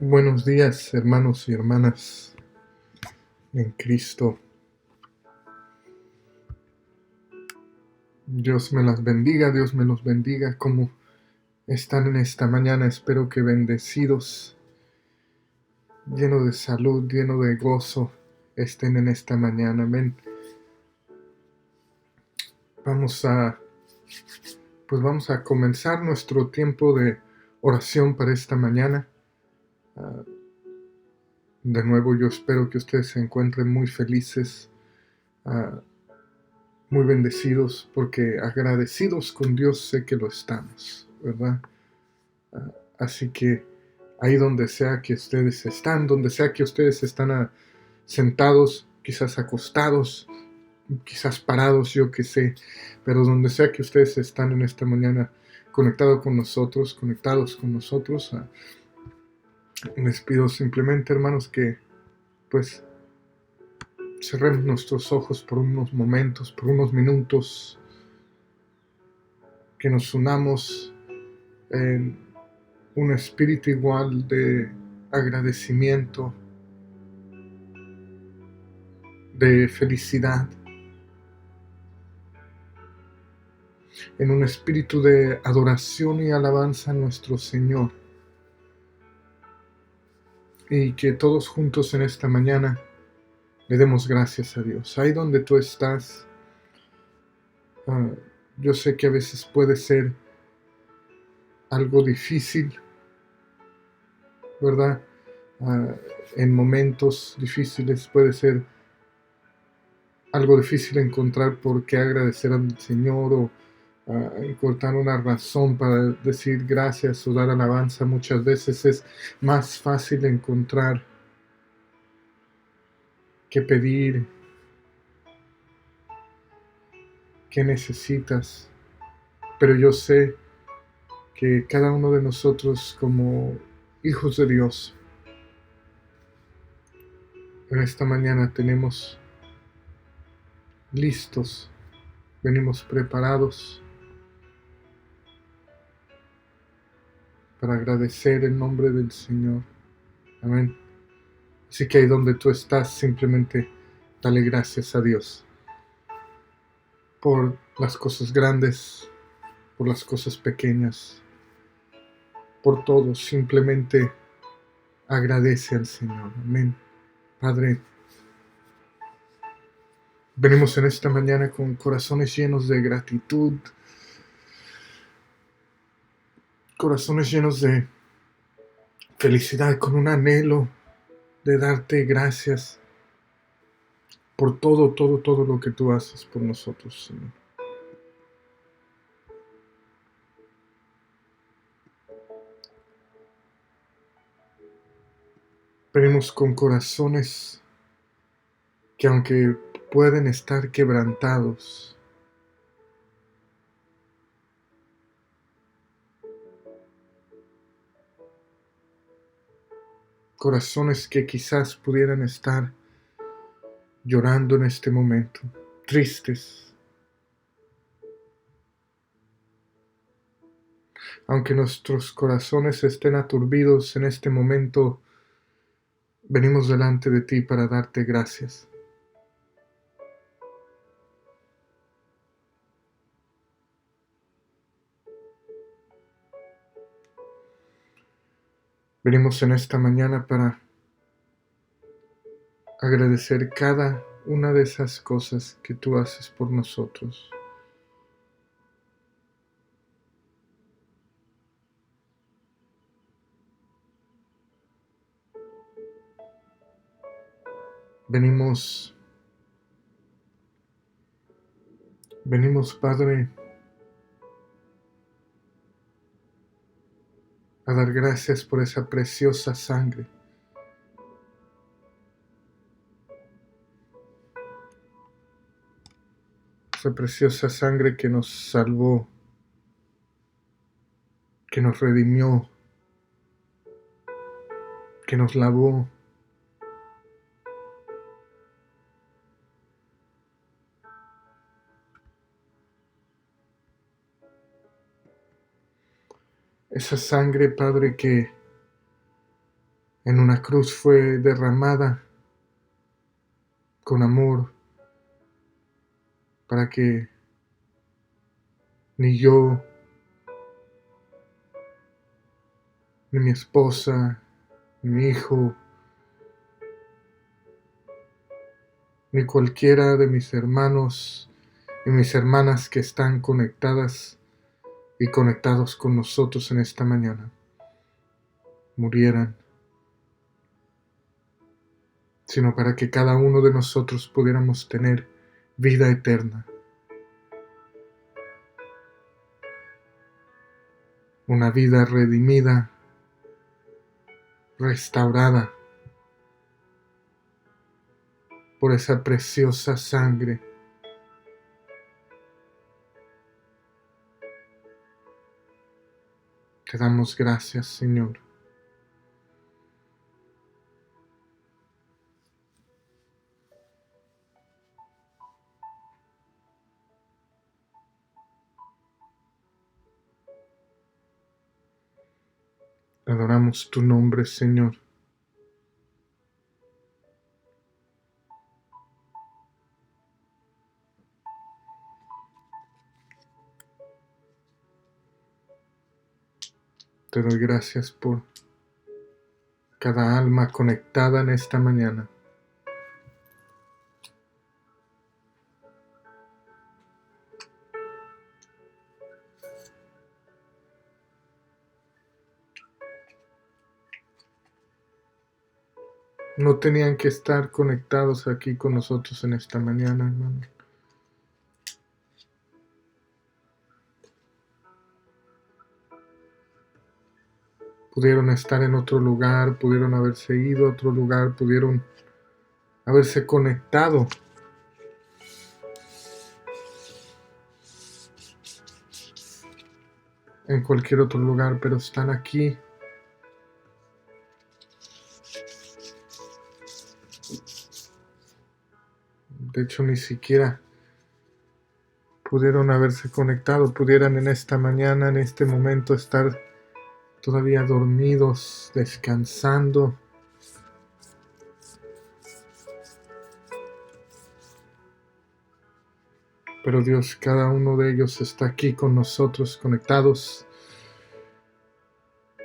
Buenos días, hermanos y hermanas en Cristo. Dios me las bendiga, Dios me los bendiga. Como están en esta mañana, espero que bendecidos, lleno de salud, lleno de gozo, estén en esta mañana. Amén. Vamos a comenzar nuestro tiempo de oración para esta mañana. De nuevo, yo espero que ustedes se encuentren muy felices, muy bendecidos, porque agradecidos con Dios sé que lo estamos, ¿verdad? Así que ahí donde sea que ustedes están, donde sea que ustedes están sentados, quizás acostados, quizás parados, yo qué sé, pero donde sea que ustedes están en esta mañana conectados con nosotros, les pido simplemente, hermanos, que pues cerremos nuestros ojos por unos momentos, por unos minutos, que nos unamos en un espíritu igual de agradecimiento, de felicidad, en un espíritu de adoración y alabanza a nuestro Señor. Y que todos juntos en esta mañana le demos gracias a Dios. Ahí donde tú estás, uh, yo sé que a veces puede ser algo difícil, ¿verdad? Uh, en momentos difíciles puede ser algo difícil encontrar por qué agradecer al Señor o encontrar una razón para decir gracias o dar alabanza. Muchas veces es más fácil encontrar que pedir, que necesitas, pero yo sé que cada uno de nosotros como hijos de Dios en esta mañana tenemos listos, venimos preparados para agradecer en nombre del Señor. Amén. Así que ahí donde tú estás, simplemente dale gracias a Dios por las cosas grandes, por las cosas pequeñas, por todo. Simplemente agradece al Señor. Amén. Padre, venimos en esta mañana con corazones llenos de gratitud, corazones llenos de felicidad, con un anhelo de darte gracias por todo lo que tú haces por nosotros, Señor. Venimos con corazones que aunque pueden estar quebrantados, corazones que quizás pudieran estar llorando en este momento, tristes, aunque nuestros corazones estén aturdidos en este momento, venimos delante de ti para darte gracias. Venimos en esta mañana para agradecer cada una de esas cosas que tú haces por nosotros. Venimos, Padre, a dar gracias por esa preciosa sangre. Esa preciosa sangre que nos salvó, que nos redimió, que nos lavó. Esa sangre, Padre, que en una cruz fue derramada con amor para que ni yo, ni mi esposa, ni mi hijo, ni cualquiera de mis hermanos y mis hermanas que están conectadas y conectados con nosotros en esta mañana murieran, sino para que cada uno de nosotros pudiéramos tener vida eterna, una vida redimida, restaurada por esa preciosa sangre. Te damos gracias, Señor. Adoramos tu nombre, Señor. Te doy gracias por cada alma conectada en esta mañana. No tenían que estar conectados aquí con nosotros en esta mañana, hermano. Pudieron estar en otro lugar, pudieron haberse ido a otro lugar, pudieron haberse conectado en cualquier otro lugar, pero están aquí. De hecho, ni siquiera pudieron haberse conectado, pudieran en esta mañana, en este momento, estar todavía dormidos, descansando. Pero Dios, cada uno de ellos está aquí con nosotros, conectados,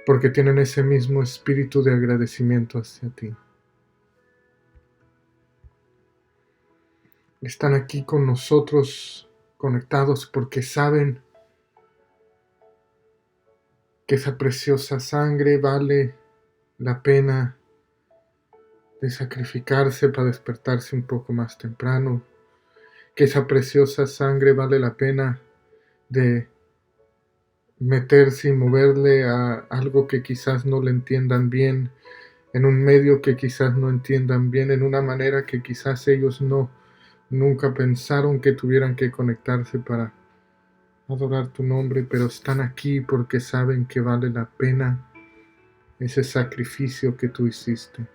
porque tienen ese mismo espíritu de agradecimiento hacia ti. Están aquí con nosotros, conectados, porque saben que esa preciosa sangre vale la pena de sacrificarse para despertarse un poco más temprano, que esa preciosa sangre vale la pena de meterse y moverle a algo que quizás no le entiendan bien, en un medio que quizás no entiendan bien, en una manera que quizás ellos nunca pensaron que tuvieran que conectarse para adorar tu nombre, pero están aquí porque saben que vale la pena ese sacrificio que tú hiciste.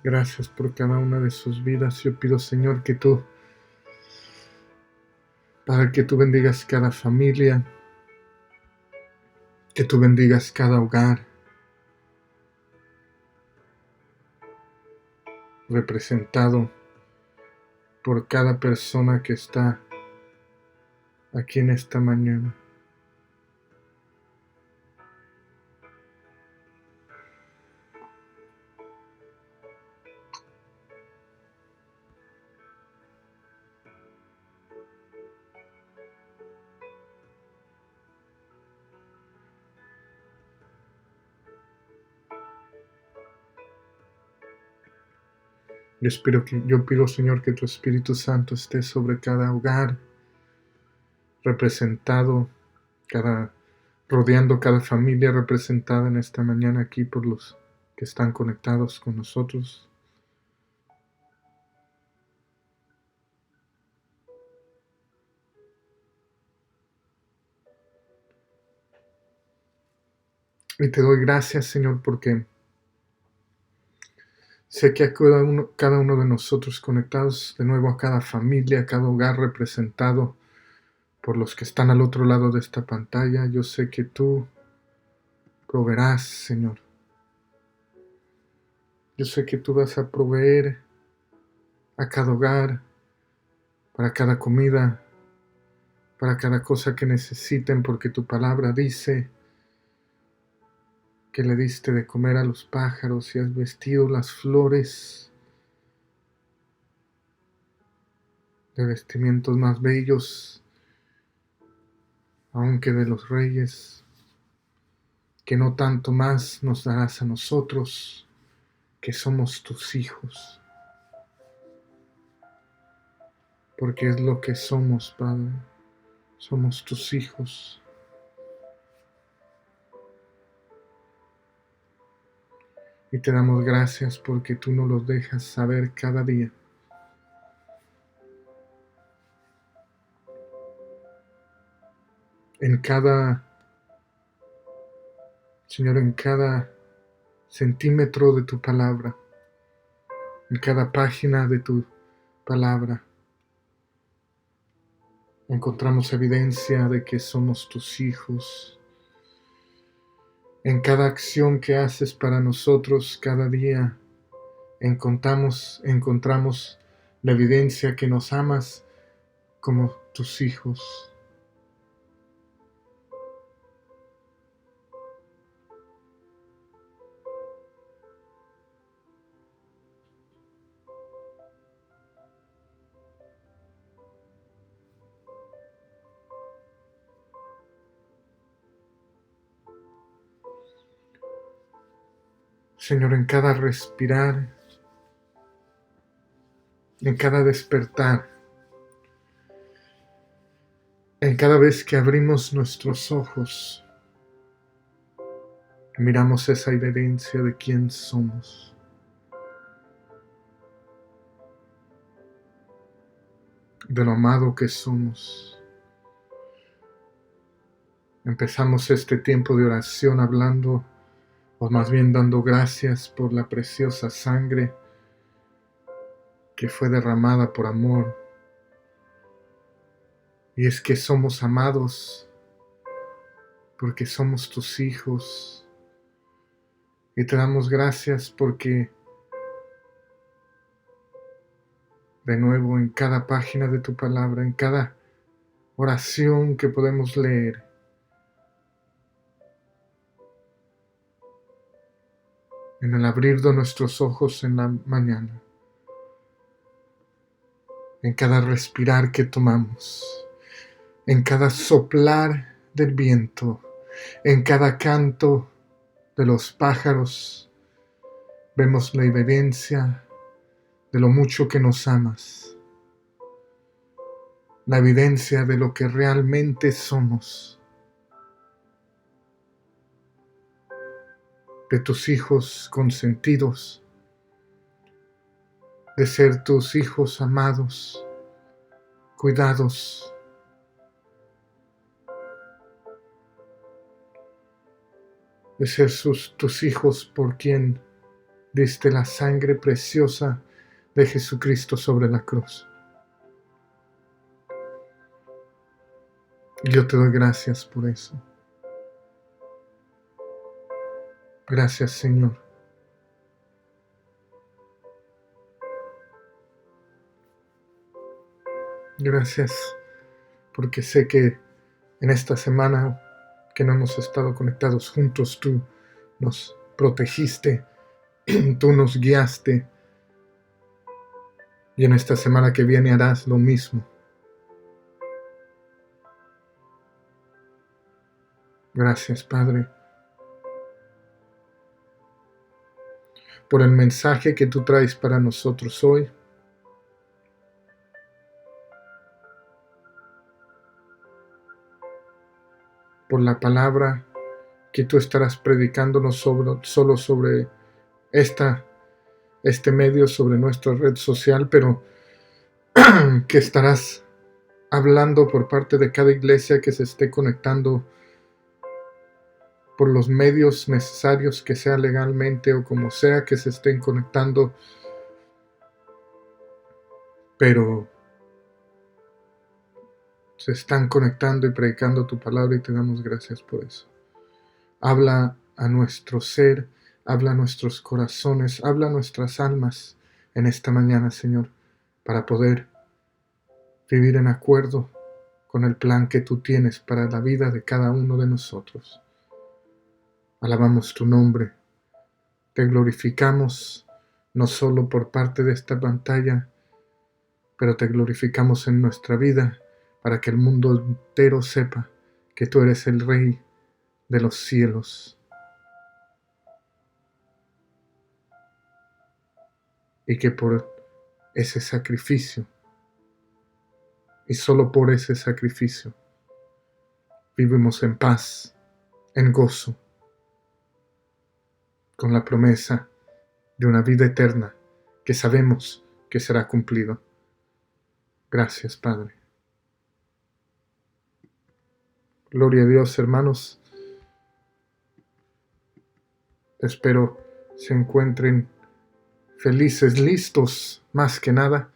Gracias por cada una de sus vidas. Yo pido, Señor, para que tú bendigas cada familia, que tú bendigas cada hogar representado por cada persona que está aquí en esta mañana. Yo pido, Señor, que tu Espíritu Santo esté sobre cada hogar representado, rodeando cada familia representada en esta mañana aquí por los que están conectados con nosotros. Y te doy gracias, Señor, porque Sé que a cada uno de nosotros conectados de nuevo a cada familia, a cada hogar representado por los que están al otro lado de esta pantalla, yo sé que tú proveerás, Señor. Yo sé que tú vas a proveer a cada hogar, para cada comida, para cada cosa que necesiten, porque tu palabra dice que le diste de comer a los pájaros y has vestido las flores de vestimientos más bellos, aunque de los reyes, que no tanto más nos darás a nosotros, que somos tus hijos, porque es lo que somos, Padre, somos tus hijos. Y te damos gracias porque tú nos los dejas saber cada día. Señor, en cada centímetro de tu palabra, en cada página de tu palabra, encontramos evidencia de que somos tus hijos. En cada acción que haces para nosotros cada día, encontramos la evidencia que nos amas como tus hijos. Señor, en cada respirar, en cada despertar, en cada vez que abrimos nuestros ojos, miramos esa evidencia de quién somos. De lo amado que somos. Empezamos este tiempo de oración hablando, o más bien dando gracias por la preciosa sangre que fue derramada por amor. Y es que somos amados porque somos tus hijos. Y te damos gracias porque de nuevo en cada página de tu palabra, en cada oración que podemos leer, en el abrir de nuestros ojos en la mañana, en cada respirar que tomamos, en cada soplar del viento, en cada canto de los pájaros, vemos la evidencia de lo mucho que nos amas, la evidencia de lo que realmente somos, de tus hijos consentidos, de ser tus hijos amados, cuidados, de ser tus hijos por quien diste la sangre preciosa de Jesucristo sobre la cruz. Y yo te doy gracias por eso. Gracias, Señor. Gracias, porque sé que en esta semana que no hemos estado conectados juntos, tú nos protegiste, tú nos guiaste, y en esta semana que viene harás lo mismo. Gracias, Padre, por el mensaje que tú traes para nosotros hoy. Por la palabra que tú estarás predicándonos solo sobre este medio, sobre nuestra red social, pero que estarás hablando por parte de cada iglesia que se esté conectando por los medios necesarios, que sea legalmente o como sea que se estén conectando, pero se están conectando y predicando tu palabra, y te damos gracias por eso. Habla a nuestro ser, habla a nuestros corazones, habla a nuestras almas en esta mañana, Señor, para poder vivir en acuerdo con el plan que tú tienes para la vida de cada uno de nosotros. Alabamos tu nombre, te glorificamos, no solo por parte de esta pantalla, pero te glorificamos en nuestra vida, para que el mundo entero sepa que tú eres el Rey de los cielos, y que por ese sacrificio, y solo por ese sacrificio, vivimos en paz, en gozo, con la promesa de una vida eterna que sabemos que será cumplido. Gracias, Padre. Gloria a Dios, hermanos. Espero se encuentren felices, listos, más que nada,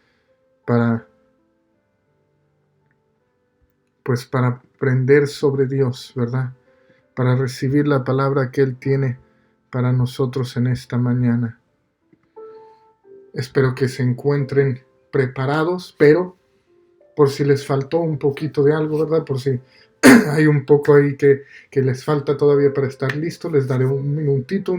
para aprender sobre Dios, ¿verdad? Para recibir la palabra que Él tiene para nosotros en esta mañana. Espero que se encuentren preparados, pero por si les faltó un poquito de algo, ¿verdad? Por si hay un poco ahí que les falta todavía para estar listos, les daré un minutito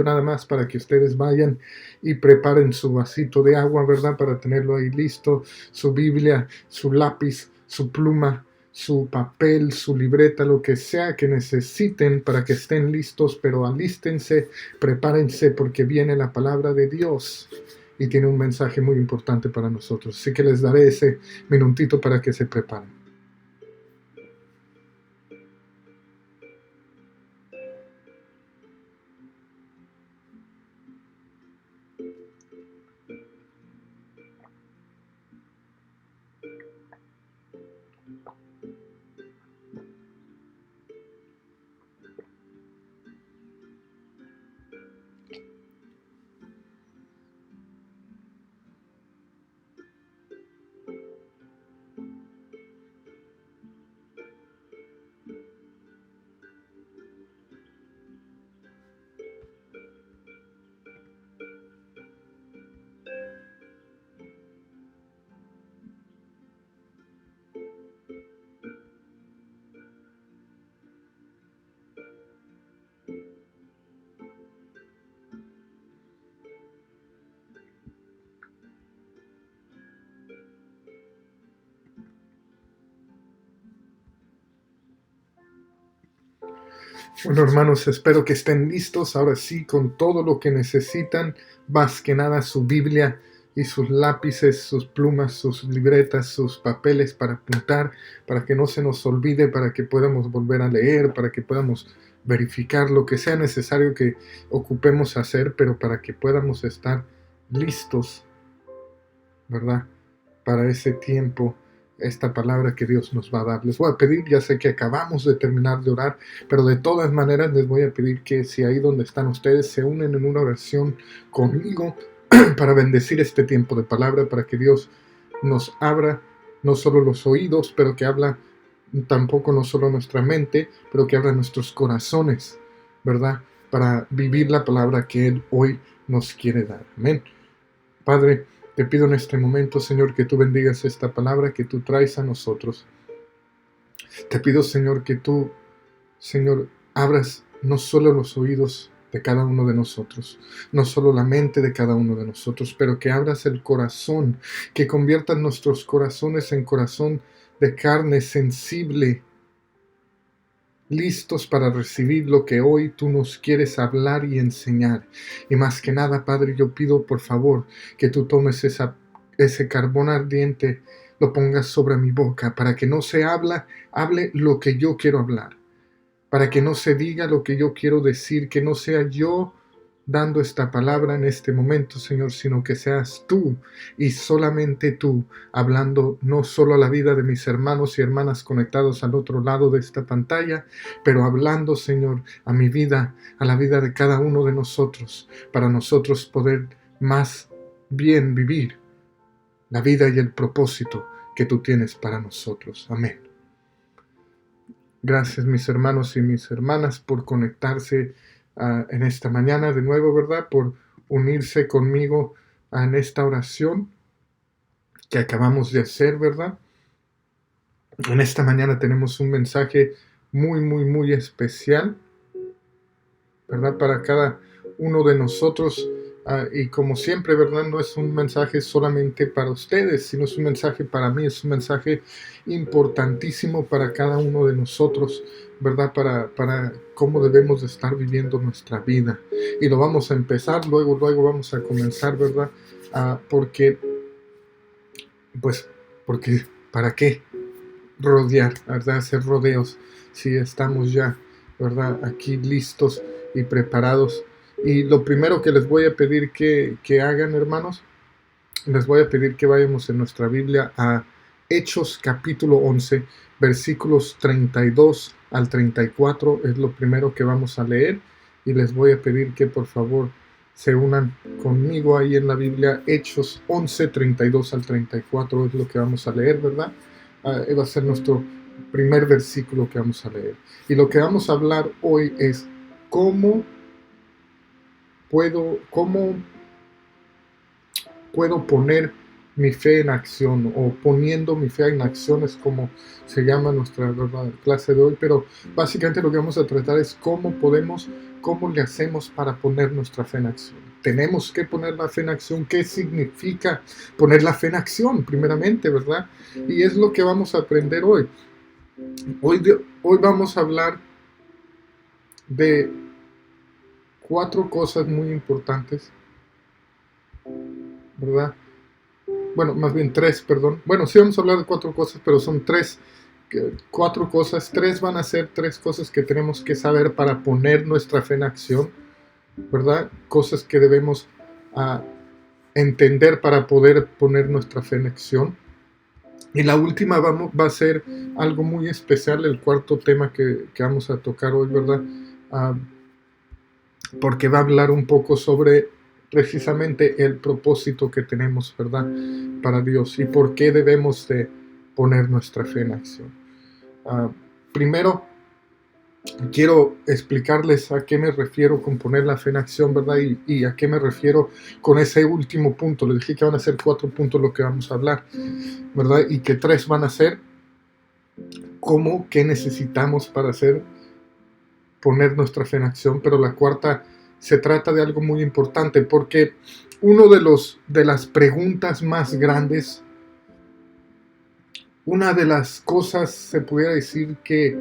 nada más para que ustedes vayan y preparen su vasito de agua, ¿verdad? Para tenerlo ahí listo, su Biblia, su lápiz, su pluma, su papel, su libreta, lo que sea que necesiten para que estén listos, pero alístense, prepárense, porque viene la palabra de Dios y tiene un mensaje muy importante para nosotros. Así que les daré ese minutito para que se preparen. Bueno, hermanos, espero que estén listos ahora sí con todo lo que necesitan, más que nada su Biblia y sus lápices, sus plumas, sus libretas, sus papeles para apuntar, para que no se nos olvide, para que podamos volver a leer, para que podamos verificar lo que sea necesario que ocupemos hacer, pero para que podamos estar listos, ¿verdad? Para ese tiempo, esta palabra que Dios nos va a dar. Les voy a pedir, ya sé que acabamos de terminar de orar, pero de todas maneras les voy a pedir que si ahí donde están ustedes se unen en una oración conmigo para bendecir este tiempo de palabra, para que Dios nos abra no solo los oídos, pero que habla tampoco no solo nuestra mente, pero que abra nuestros corazones, ¿verdad? Para vivir la palabra que Él hoy nos quiere dar. Amén. Padre, te pido en este momento, Señor, que tú bendigas esta palabra que tú traes a nosotros. Te pido, Señor, que tú, Señor, abras no solo los oídos de cada uno de nosotros, no solo la mente de cada uno de nosotros, pero que abras el corazón, que conviertas nuestros corazones en corazón de carne sensible, listos para recibir lo que hoy tú nos quieres hablar y enseñar. Y más que nada, Padre, yo pido por favor que tú tomes ese carbón ardiente, lo pongas sobre mi boca, para que no se hable lo que yo quiero hablar, para que no se diga lo que yo quiero decir, que no sea yo dando esta palabra en este momento, Señor, sino que seas tú y solamente tú hablando no solo a la vida de mis hermanos y hermanas conectados al otro lado de esta pantalla, pero hablando, Señor, a mi vida, a la vida de cada uno de nosotros, para nosotros poder más bien vivir la vida y el propósito que tú tienes para nosotros. Amén. Gracias, mis hermanos y mis hermanas, por conectarse en esta mañana de nuevo, ¿verdad? Por unirse conmigo en esta oración que acabamos de hacer, ¿verdad? En esta mañana tenemos un mensaje muy, muy, muy especial, ¿verdad? Para cada uno de nosotros. Y como siempre, ¿verdad? No es un mensaje solamente para ustedes, sino es un mensaje para mí, es un mensaje importantísimo para cada uno de nosotros, ¿verdad? Para cómo debemos de estar viviendo nuestra vida. Y lo vamos a empezar, luego vamos a comenzar, ¿verdad? Porque, ¿para qué rodear, ¿verdad? Hacer rodeos si estamos ya, ¿verdad? Aquí listos y preparados. Y lo primero que les voy a pedir que hagan, hermanos, les voy a pedir que vayamos en nuestra Biblia a Hechos capítulo 11, versículos 32 al 34, es lo primero que vamos a leer, y les voy a pedir que por favor se unan conmigo ahí en la Biblia. Hechos 11, 32 al 34 es lo que vamos a leer, ¿verdad? Va a ser nuestro primer versículo que vamos a leer. Y lo que vamos a hablar hoy es cómo puedo poner mi fe en acción, o poniendo mi fe en acción es como se llama nuestra, ¿verdad?, clase de hoy. Pero básicamente lo que vamos a tratar es cómo le hacemos para poner nuestra fe en acción. Tenemos que poner la fe en acción. ¿Qué significa poner la fe en acción? Primeramente, ¿verdad? Y es lo que vamos a aprender hoy. Hoy vamos a hablar de 4 cosas muy importantes, ¿verdad? Bueno, más bien 3, perdón. Bueno, sí vamos a hablar de 4 cosas, pero son 4 cosas. 3 van a ser 3 cosas que tenemos que saber para poner nuestra fe en acción, ¿verdad? Cosas que debemos entender para poder poner nuestra fe en acción. Y la última va a ser algo muy especial, el cuarto tema que vamos a tocar hoy, ¿verdad? Porque va a hablar un poco sobre precisamente el propósito que tenemos, ¿verdad?, para Dios, y por qué debemos de poner nuestra fe en acción. Primero, quiero explicarles a qué me refiero con poner la fe en acción, ¿verdad? Y a qué me refiero con ese último punto. Les dije que van a ser 4 puntos lo que vamos a hablar, ¿verdad? Y que 3 van a ser qué necesitamos para poner nuestra fe en acción, pero la cuarta se trata de algo muy importante, porque una de las preguntas más grandes, una de las cosas, se pudiera decir, que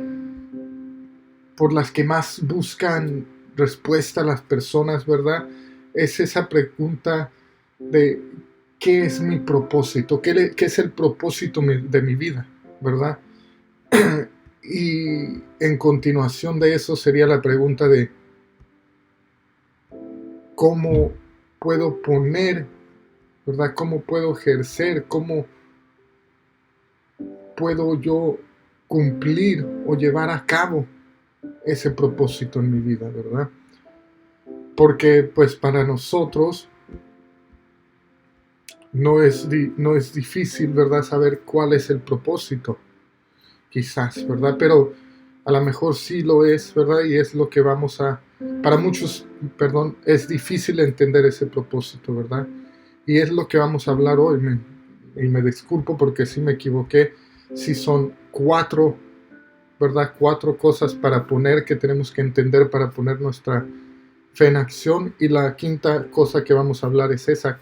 por las que más buscan respuesta las personas, ¿verdad?, es esa pregunta de ¿qué es mi propósito? ¿Qué es el propósito de mi vida?, ¿verdad? Y en continuación de eso sería la pregunta de cómo puedo poner, ¿verdad?, cómo puedo ejercer, cómo puedo yo cumplir o llevar a cabo ese propósito en mi vida, ¿verdad? Porque pues para nosotros no es difícil, ¿verdad?, saber cuál es el propósito, quizás, ¿verdad? Pero a lo mejor sí lo es, ¿verdad? Y es lo que para muchos, es difícil entender ese propósito, ¿verdad? Y es lo que vamos a hablar hoy. Y me disculpo porque sí me equivoqué. Sí son 4, ¿verdad? 4 cosas que tenemos que entender para poner nuestra fe en acción. Y la quinta cosa que vamos a hablar es esa: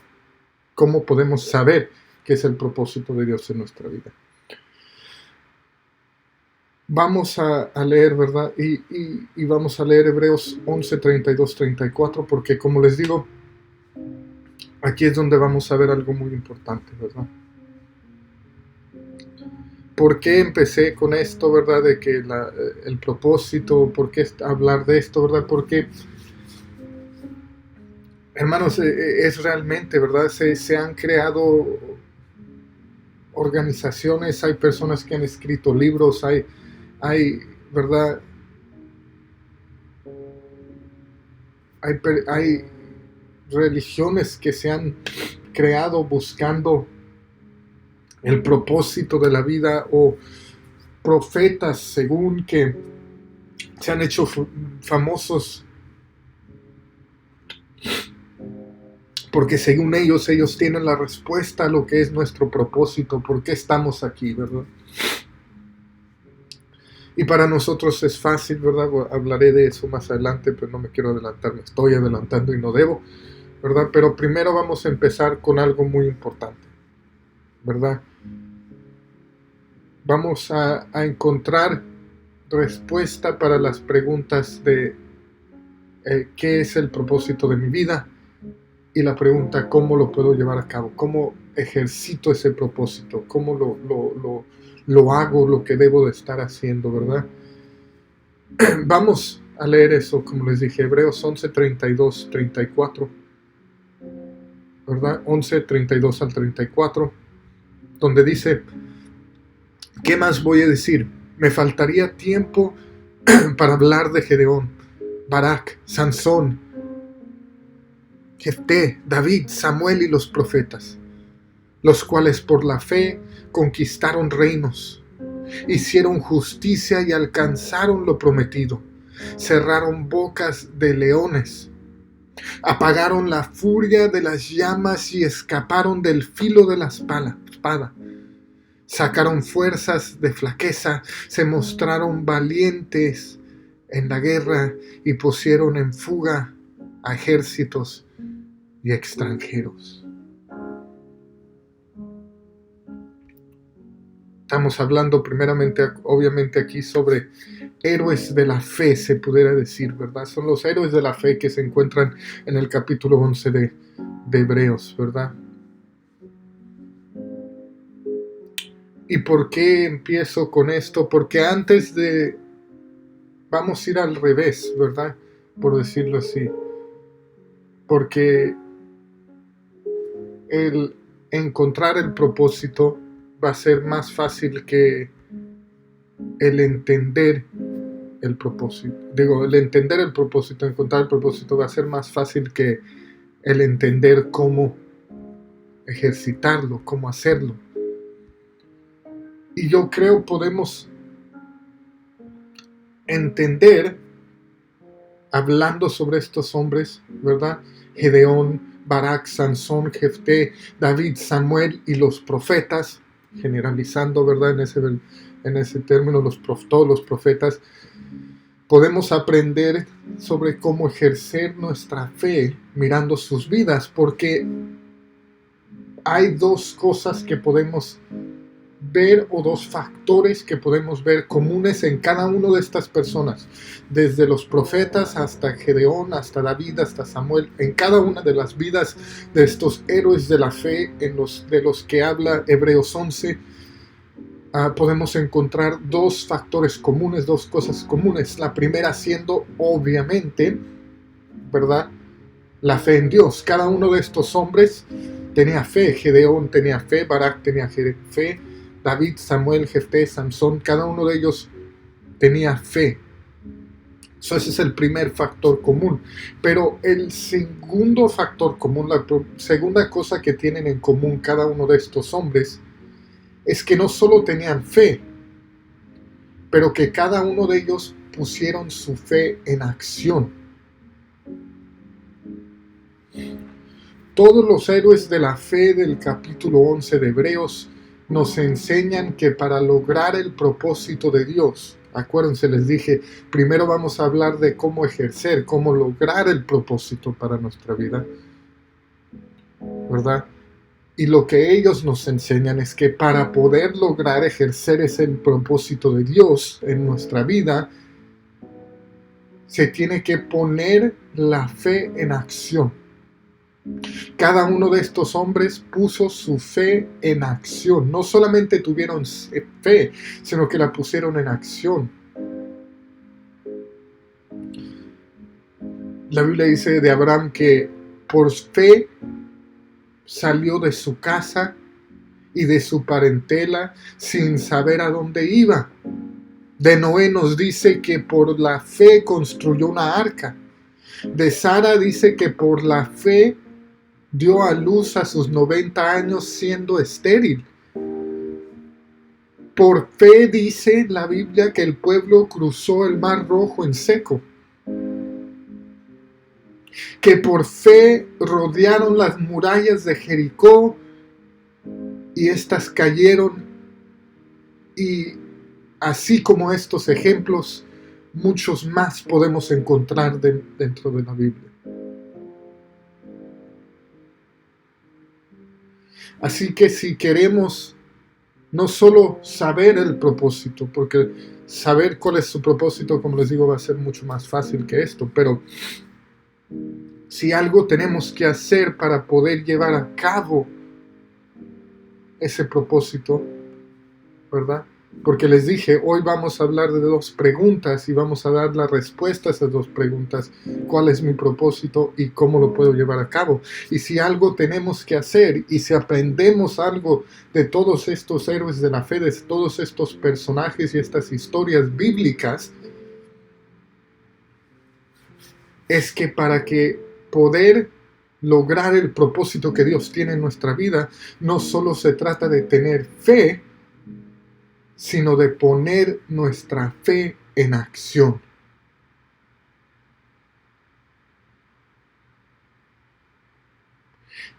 cómo podemos saber qué es el propósito de Dios en nuestra vida. Vamos a leer, ¿verdad? Y vamos a leer Hebreos 11, 32, 34, porque como les digo, aquí es donde vamos a ver algo muy importante, ¿verdad? ¿Por qué empecé con esto, verdad? De que el propósito, ¿por qué hablar de esto, verdad? Porque Hermanos, es realmente, ¿verdad? Se han creado organizaciones, hay personas que han escrito libros, hay ¿verdad? Hay religiones que se han creado buscando el propósito de la vida, o profetas según que se han hecho famosos porque según ellos tienen la respuesta a lo que es nuestro propósito, por qué estamos aquí, ¿verdad? Y para nosotros es fácil, ¿verdad? Hablaré de eso más adelante, pero no me quiero adelantar, me estoy adelantando y no debo, ¿verdad? Pero primero vamos a empezar con algo muy importante, ¿verdad? Vamos a encontrar respuesta para las preguntas de qué es el propósito de mi vida, y la pregunta cómo lo puedo llevar a cabo, cómo ejercito ese propósito, cómo lo hago, lo que debo de estar haciendo, ¿verdad? Vamos a leer eso, como les dije, Hebreos 11, 32, 34, ¿verdad? 11, 32 al 34, donde dice: ¿qué más voy a decir? Me faltaría tiempo para hablar de Gedeón, Barak, Sansón, Jefté, David, Samuel y los profetas, los cuales por la fe conquistaron reinos, hicieron justicia y alcanzaron lo prometido, cerraron bocas de leones, apagaron la furia de las llamas y escaparon del filo de la espada, sacaron fuerzas de flaqueza, se mostraron valientes en la guerra y pusieron en fuga a ejércitos y extranjeros. Estamos hablando primeramente, obviamente aquí, sobre héroes de la fe, se pudiera decir, ¿verdad? Son los héroes de la fe que se encuentran en el capítulo 11 de Hebreos, ¿verdad? ¿Y por qué empiezo con esto? Porque vamos a ir al revés, ¿verdad? Por decirlo así. Porque el encontrar el propósito va a ser más fácil que el entender el propósito. El entender el propósito, encontrar el propósito va a ser más fácil que el entender cómo ejercitarlo, cómo hacerlo. Y yo creo podemos entender, hablando sobre estos hombres, ¿verdad? Gedeón, Barak, Sansón, Jefté, David, Samuel y los profetas, generalizando, ¿verdad? En ese término, todos los profetas, podemos aprender sobre cómo ejercer nuestra fe mirando sus vidas, porque hay dos cosas que podemos ver, o dos factores que podemos ver comunes en cada una de estas personas, desde los profetas hasta Gedeón, hasta David, hasta Samuel. En cada una de las vidas de estos héroes de la fe de los que habla Hebreos 11, podemos encontrar dos factores comunes, dos cosas comunes. La primera siendo, obviamente, ¿verdad?, la fe en Dios. Cada uno de estos hombres tenía fe. Gedeón tenía fe, Barak tenía fe, David, Samuel, Jefté, Sansón, cada uno de ellos tenía fe. Ese es el primer factor común. Pero el segundo factor común, la segunda cosa que tienen en común cada uno de estos hombres, es que no solo tenían fe, pero que cada uno de ellos pusieron su fe en acción. Todos los héroes de la fe del capítulo 11 de Hebreos nos enseñan que para lograr el propósito de Dios, acuérdense, les dije, primero vamos a hablar de cómo ejercer, cómo lograr el propósito para nuestra vida, ¿verdad? Y lo que ellos nos enseñan es que para poder lograr ejercer ese propósito de Dios en nuestra vida, se tiene que poner la fe en acción. Cada uno de estos hombres puso su fe en acción. No solamente tuvieron fe, sino que la pusieron en acción. La Biblia dice de Abraham que por fe salió de su casa y de su parentela sin saber a dónde iba. De Noé nos dice que por la fe construyó una arca. De Sara dice que por la fe dio a luz a sus 90 años siendo estéril. Por fe dice la Biblia que el pueblo cruzó el Mar Rojo en seco. Que por fe rodearon las murallas de Jericó y éstas cayeron. Y así como estos ejemplos, muchos más podemos encontrar dentro de la Biblia. Así que si queremos no solo saber el propósito, porque saber cuál es su propósito, como les digo, va a ser mucho más fácil que esto, pero si algo tenemos que hacer para poder llevar a cabo ese propósito, ¿verdad? Porque les dije, hoy vamos a hablar de 2 preguntas y vamos a dar la respuesta a esas 2 preguntas. ¿Cuál es mi propósito y cómo lo puedo llevar a cabo? Y si algo tenemos que hacer y si aprendemos algo de todos estos héroes de la fe, de todos estos personajes y estas historias bíblicas, es que para que poder lograr el propósito que Dios tiene en nuestra vida, no solo se trata de tener fe, sino de poner nuestra fe en acción.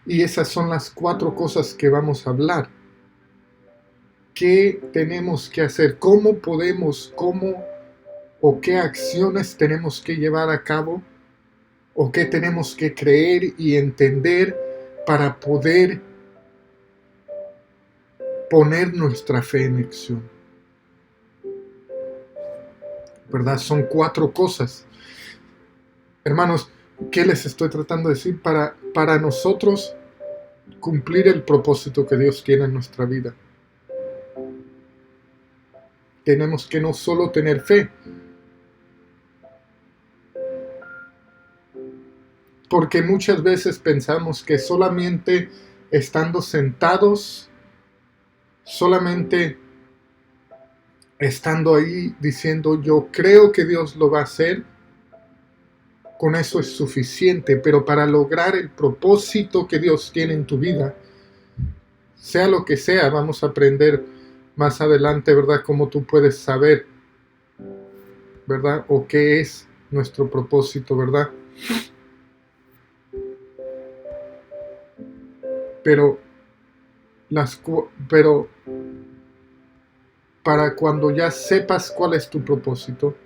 Y esas son las 4 cosas que vamos a hablar. ¿Qué tenemos que hacer? ¿Cómo podemos, o qué acciones tenemos que llevar a cabo? ¿O qué tenemos que creer y entender para poder poner nuestra fe en acción? ¿Verdad? Son 4 cosas. Hermanos, ¿qué les estoy tratando de decir? Para nosotros cumplir el propósito que Dios tiene en nuestra vida, tenemos que no solo tener fe, porque muchas veces pensamos que solamente estando sentados, solamente estando ahí diciendo yo creo que Dios lo va a hacer, con eso es suficiente. Pero para lograr el propósito que Dios tiene en tu vida, sea lo que sea, vamos a aprender más adelante, ¿verdad? Cómo tú puedes saber, ¿verdad? O qué es nuestro propósito, ¿verdad? Pero para cuando ya sepas cuál es tu propósito,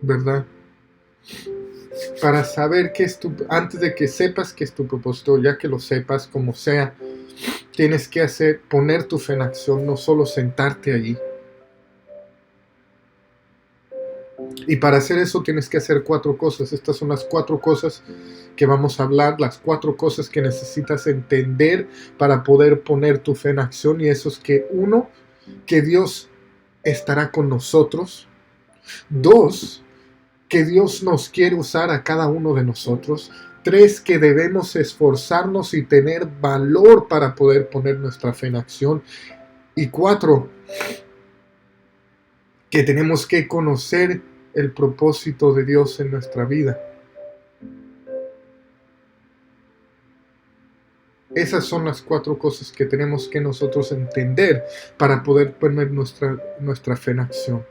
¿verdad? Para saber qué es antes de que sepas qué es tu propósito, ya que lo sepas como sea, tienes que poner tu fe en acción, no solo sentarte allí. Y para hacer eso tienes que hacer 4 cosas. Estas son las 4 cosas que vamos a hablar, las 4 cosas que necesitas entender para poder poner tu fe en acción. Y eso es que 1, que Dios estará con nosotros. 2, que Dios nos quiere usar a cada uno de nosotros. 3, que debemos esforzarnos y tener valor para poder poner nuestra fe en acción. Y 4, que tenemos que conocer el propósito de Dios en nuestra vida. Esas son las 4 cosas que tenemos que nosotros entender para poder poner nuestra fe en acción.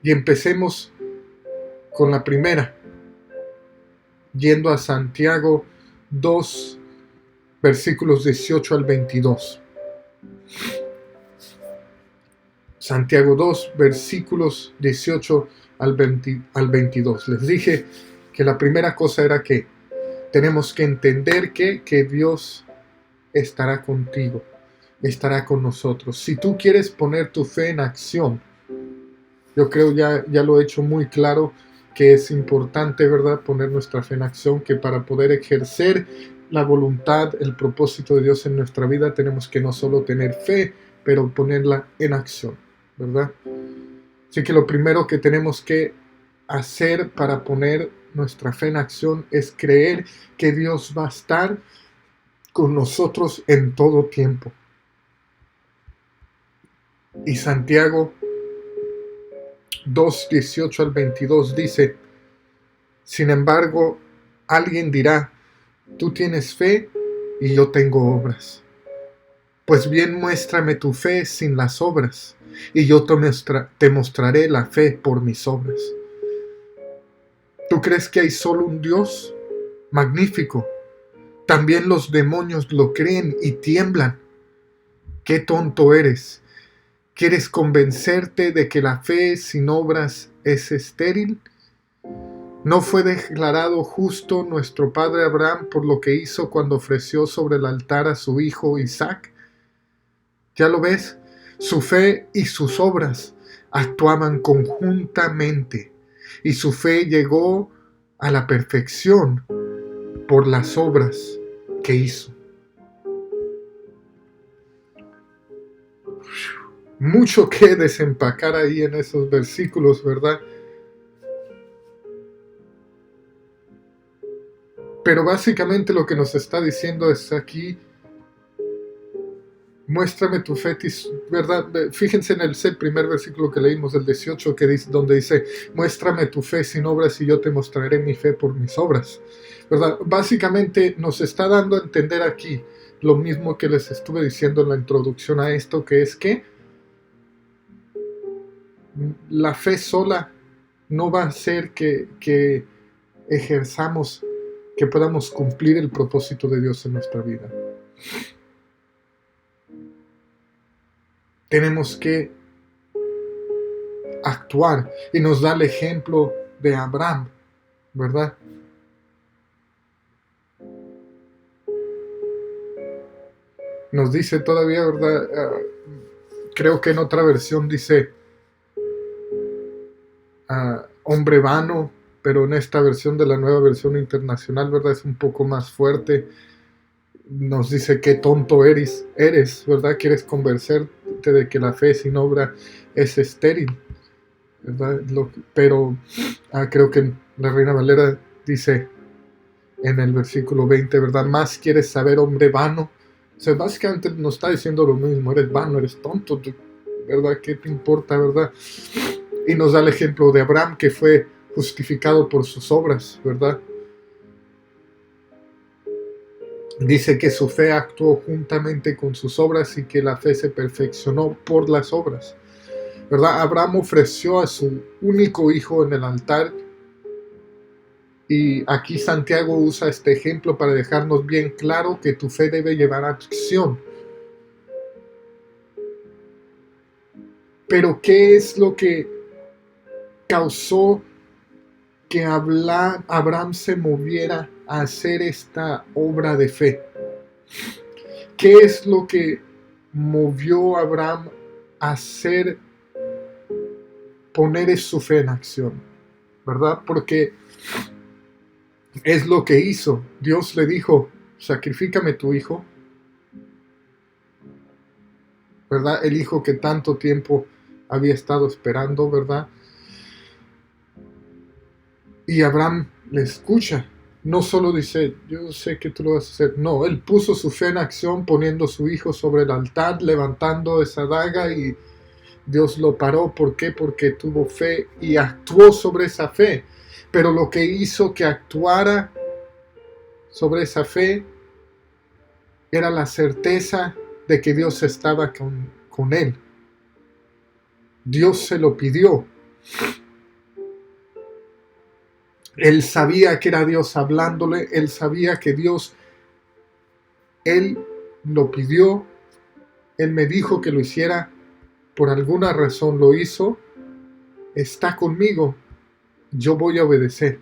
Y empecemos con la primera, yendo a Santiago 2, versículos 18 al 22. Santiago 2, versículos 18 al 22. Les dije que la primera cosa era que tenemos que entender que Dios estará contigo, estará con nosotros. Si tú quieres poner tu fe en acción, yo creo ya lo he hecho muy claro que es importante, ¿verdad?, poner nuestra fe en acción, que para poder ejercer la voluntad, el propósito de Dios en nuestra vida, tenemos que no solo tener fe, pero ponerla en acción, ¿verdad? Así que lo primero que tenemos que hacer para poner nuestra fe en acción es creer que Dios va a estar con nosotros en todo tiempo. Y Santiago 2:18 al 22 dice: sin embargo, alguien dirá, tú tienes fe y yo tengo obras. Pues bien, muéstrame tu fe sin las obras, y yo te mostraré la fe por mis obras. ¿Tú crees que hay solo un Dios? Magnífico. También los demonios lo creen y tiemblan. ¡Qué tonto eres! ¿Quieres convencerte de que la fe sin obras es estéril? ¿No fue declarado justo nuestro padre Abraham por lo que hizo cuando ofreció sobre el altar a su hijo Isaac? ¿Ya lo ves? Su fe y sus obras actuaban conjuntamente, y su fe llegó a la perfección por las obras que hizo. Mucho que desempacar ahí en esos versículos, ¿verdad? Pero básicamente lo que nos está diciendo es aquí: muéstrame tu fe, ¿verdad? Fíjense en el primer versículo que leímos, el 18, donde dice: muéstrame tu fe sin obras y yo te mostraré mi fe por mis obras, ¿verdad? Básicamente nos está dando a entender aquí lo mismo que les estuve diciendo en la introducción a esto, que es que la fe sola no va a hacer que ejerzamos, que podamos cumplir el propósito de Dios en nuestra vida. Tenemos que actuar, y nos da el ejemplo de Abraham, ¿verdad? Nos dice todavía, ¿verdad? Creo que en otra versión dice hombre vano, pero en esta versión de la nueva versión internacional, ¿verdad? Es un poco más fuerte. Nos dice: qué tonto eres, ¿verdad? Quieres convencerte de que la fe sin obra es estéril, ¿verdad? Pero creo que la Reina Valera dice en el versículo 20, ¿verdad? Más quieres saber, hombre vano. O sea, básicamente nos está diciendo lo mismo: eres vano, eres tonto, ¿verdad? ¿Qué te importa, verdad? Y nos da el ejemplo de Abraham, que fue justificado por sus obras, ¿verdad? Dice que su fe actuó juntamente con sus obras y que la fe se perfeccionó por las obras, ¿verdad? Abraham ofreció a su único hijo en el altar, y aquí Santiago usa este ejemplo para dejarnos bien claro que tu fe debe llevar a acción. Pero ¿qué es lo que causó que Abraham se moviera a hacer esta obra de fe? ¿Qué es lo que movió a Abraham a poner su fe en acción? ¿Verdad? Porque es lo que hizo. Dios le dijo: sacrifícame tu hijo, ¿verdad? El hijo que tanto tiempo había estado esperando, ¿verdad? Y Abraham le escucha. No solo dice: yo sé que tú lo vas a hacer. No, él puso su fe en acción poniendo a su hijo sobre el altar, levantando esa daga, y Dios lo paró. ¿Por qué? Porque tuvo fe y actuó sobre esa fe. Pero lo que hizo que actuara sobre esa fe era la certeza de que Dios estaba con él. Dios se lo pidió. Él sabía que era Dios hablándole. Él sabía que Él lo pidió. Él me dijo que lo hiciera. Por alguna razón lo hizo. Está conmigo. Yo voy a obedecer.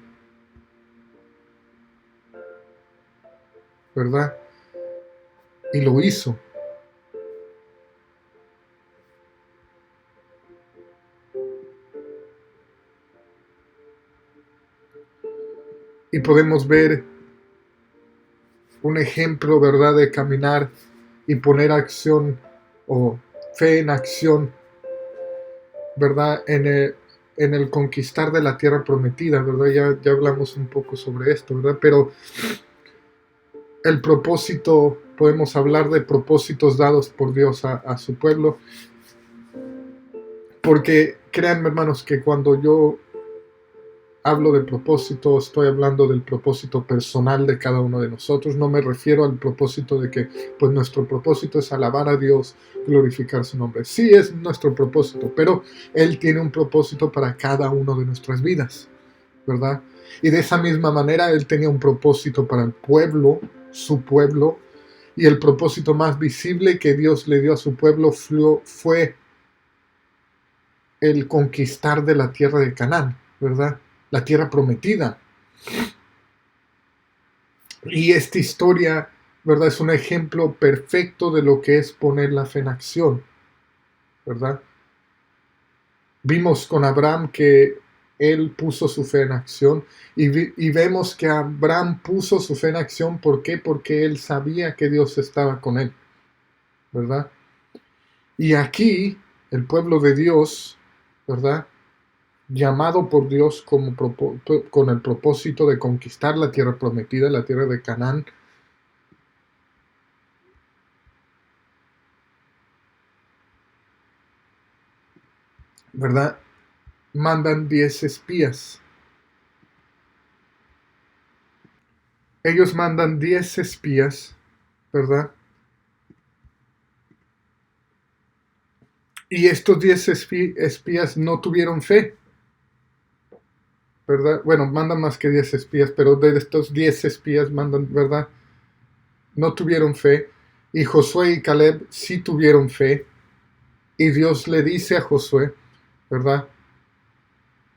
¿Verdad? Y lo hizo. Y podemos ver un ejemplo, ¿verdad?, de caminar y poner acción o fe en acción, ¿verdad?, en el conquistar de la tierra prometida, ¿verdad? Ya hablamos un poco sobre esto, ¿verdad? Pero el propósito, podemos hablar de propósitos dados por Dios a su pueblo, porque créanme, hermanos, que cuando yo hablo de propósito, estoy hablando del propósito personal de cada uno de nosotros. No me refiero al propósito de que pues nuestro propósito es alabar a Dios, glorificar su nombre. Sí es nuestro propósito, pero Él tiene un propósito para cada uno de nuestras vidas, ¿verdad? Y de esa misma manera Él tenía un propósito para el pueblo, su pueblo, y el propósito más visible que Dios le dio a su pueblo fue el conquistar de la tierra de Canaán, ¿verdad? La tierra prometida. Y esta historia, ¿verdad? Es un ejemplo perfecto de lo que es poner la fe en acción, ¿verdad? Vimos con Abraham que él puso su fe en acción y vemos que Abraham puso su fe en acción. ¿Por qué? Porque él sabía que Dios estaba con él, ¿verdad? Y aquí el pueblo de Dios, ¿verdad? Llamado por Dios con el propósito de conquistar la tierra prometida, la tierra de Canaán, ¿verdad? Mandan 10 espías. Ellos mandan 10 espías, ¿verdad? Y estos 10 espías no tuvieron fe, ¿verdad? Bueno, mandan más que 10 espías, pero de estos 10 espías mandan, ¿verdad? No tuvieron fe. Y Josué y Caleb sí tuvieron fe. Y Dios le dice a Josué, ¿verdad?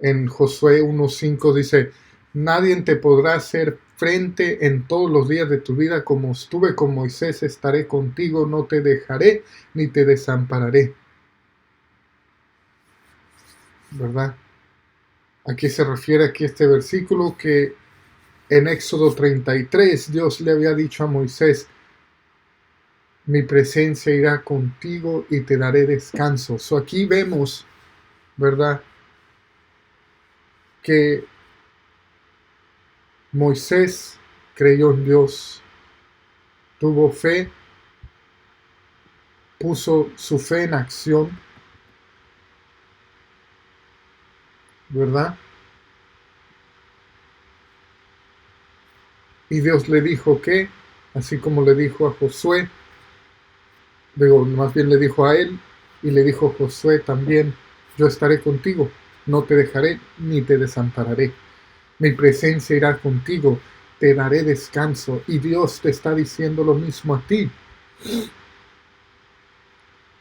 En Josué 1:5 dice, nadie te podrá hacer frente en todos los días de tu vida, como estuve con Moisés, estaré contigo, no te dejaré ni te desampararé, ¿verdad? Aquí se refiere aquí este versículo que en Éxodo 33 Dios le había dicho a Moisés, mi presencia irá contigo y te daré descanso. So aquí vemos, ¿verdad? Que Moisés creyó en Dios, tuvo fe, puso su fe en acción, ¿verdad? Y Dios le dijo que, así como le dijo a Josué, digo, más bien le dijo a él, y le dijo a Josué también, yo estaré contigo, no te dejaré ni te desampararé. Mi presencia irá contigo, te daré descanso. Y Dios te está diciendo lo mismo a ti.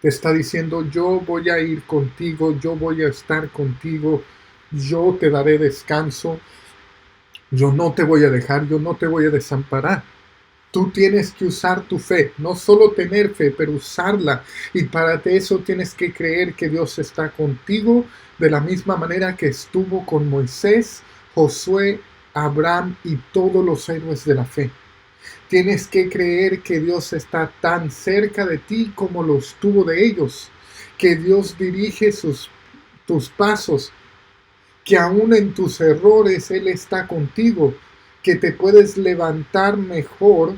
Te está diciendo, yo voy a ir contigo, yo voy a estar contigo, yo te daré descanso, yo no te voy a dejar, yo no te voy a desamparar. Tú tienes que usar tu fe, no solo tener fe, pero usarla. Y para eso tienes que creer que Dios está contigo de la misma manera que estuvo con Moisés, Josué, Abraham y todos los héroes de la fe. Tienes que creer que Dios está tan cerca de ti como lo estuvo de ellos, que Dios dirige tus pasos, que aún en tus errores Él está contigo, que te puedes levantar mejor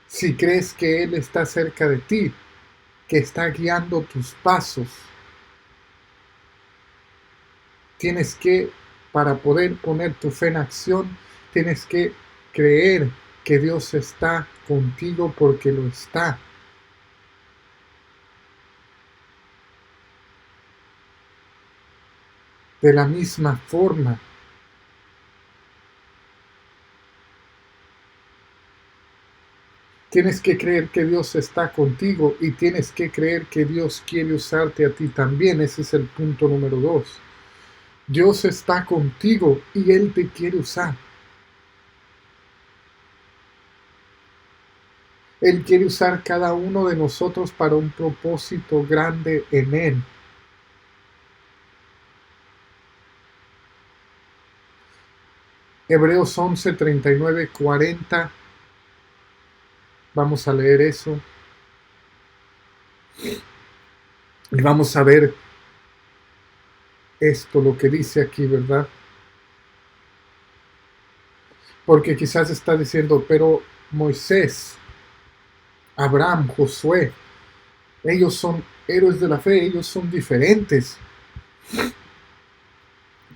si crees que Él está cerca de ti, que está guiando tus pasos. Tienes que, para poder poner tu fe en acción, tienes que creer que Dios está contigo porque lo está. De la misma forma, tienes que creer que Dios está contigo y tienes que creer que Dios quiere usarte a ti también. Ese es el punto número 2. Dios está contigo y Él te quiere usar. Él quiere usar cada uno de nosotros para un propósito grande en Él. Hebreos 11, 39, 40. Vamos a leer eso. Y vamos a ver esto, lo que dice aquí, ¿verdad? Porque quizás está diciendo, pero Moisés, Abraham, Josué, ellos son héroes de la fe, ellos son diferentes.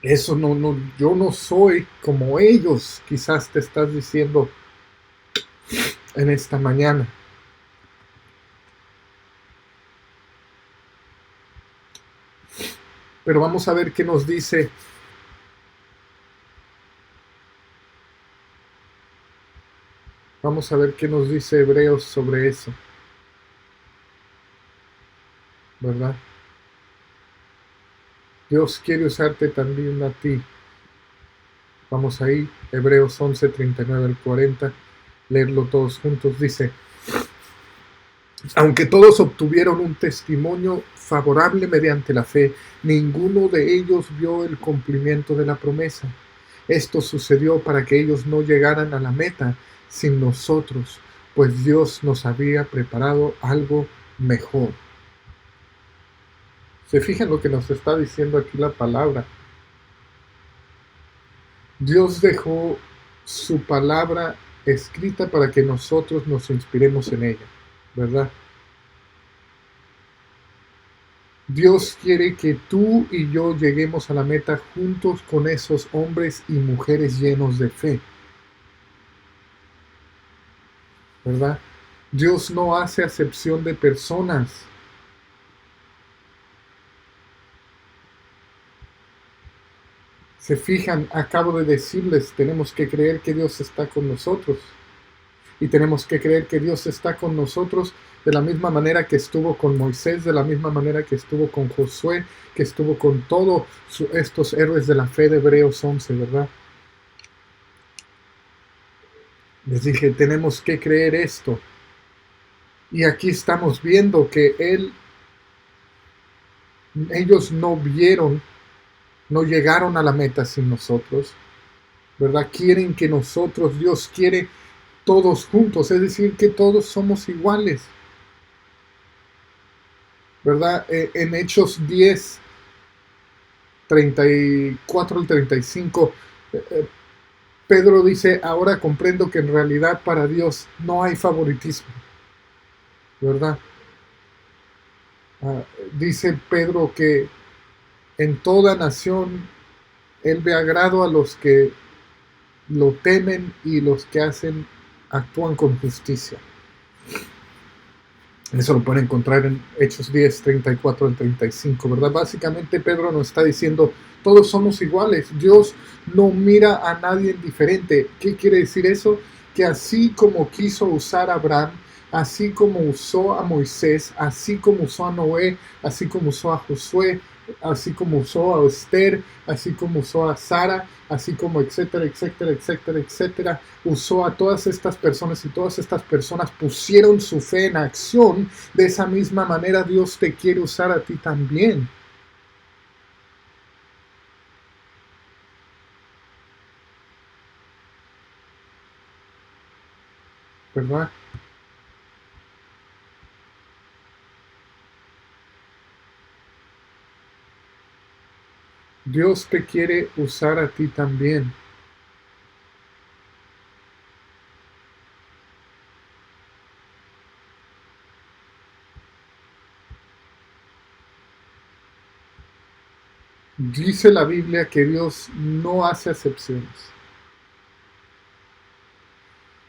Eso no, yo no soy como ellos, quizás te estás diciendo en esta mañana. Pero vamos a ver qué nos dice. Vamos a ver qué nos dice Hebreos sobre eso, ¿verdad? Dios quiere usarte también a ti. Vamos ahí, Hebreos 11, 39 al 40, leerlo todos juntos. Dice, aunque todos obtuvieron un testimonio favorable mediante la fe, ninguno de ellos vio el cumplimiento de la promesa. Esto sucedió para que ellos no llegaran a la meta sin nosotros, pues Dios nos había preparado algo mejor. ¿Se fijan lo que nos está diciendo aquí la palabra? Dios dejó su palabra escrita para que nosotros nos inspiremos en ella, ¿verdad? Dios quiere que tú y yo lleguemos a la meta juntos con esos hombres y mujeres llenos de fe, ¿verdad? Dios no hace acepción de personas. Se fijan, acabo de decirles, tenemos que creer que Dios está con nosotros. Y tenemos que creer que Dios está con nosotros de la misma manera que estuvo con Moisés, de la misma manera que estuvo con Josué, que estuvo con todos estos héroes de la fe de Hebreos 11, ¿verdad? Les dije, tenemos que creer esto. Y aquí estamos viendo que ellos no vieron, no llegaron a la meta sin nosotros, ¿verdad? Quieren que nosotros, Dios quiere todos juntos, es decir, que todos somos iguales, ¿verdad? En Hechos 10, 34 al 35, Pedro dice, ahora comprendo que en realidad para Dios no hay favoritismo, ¿verdad? Dice Pedro que en toda nación Él ve agrado a los que lo temen y los que actúan con justicia. Eso lo pueden encontrar en Hechos 10, 34 al 35, ¿verdad? Básicamente Pedro nos está diciendo, todos somos iguales, Dios no mira a nadie diferente. ¿Qué quiere decir eso? Que así como quiso usar a Abraham, así como usó a Moisés, así como usó a Noé, así como usó a Josué, así como usó a Esther, así como usó a Sara, así como etcétera, etcétera, etcétera, etcétera, usó a todas estas personas y todas estas personas pusieron su fe en acción. De esa misma manera Dios te quiere usar a ti también. ¿Verdad? Dios te quiere usar a ti también. Dice la Biblia que Dios no hace acepciones.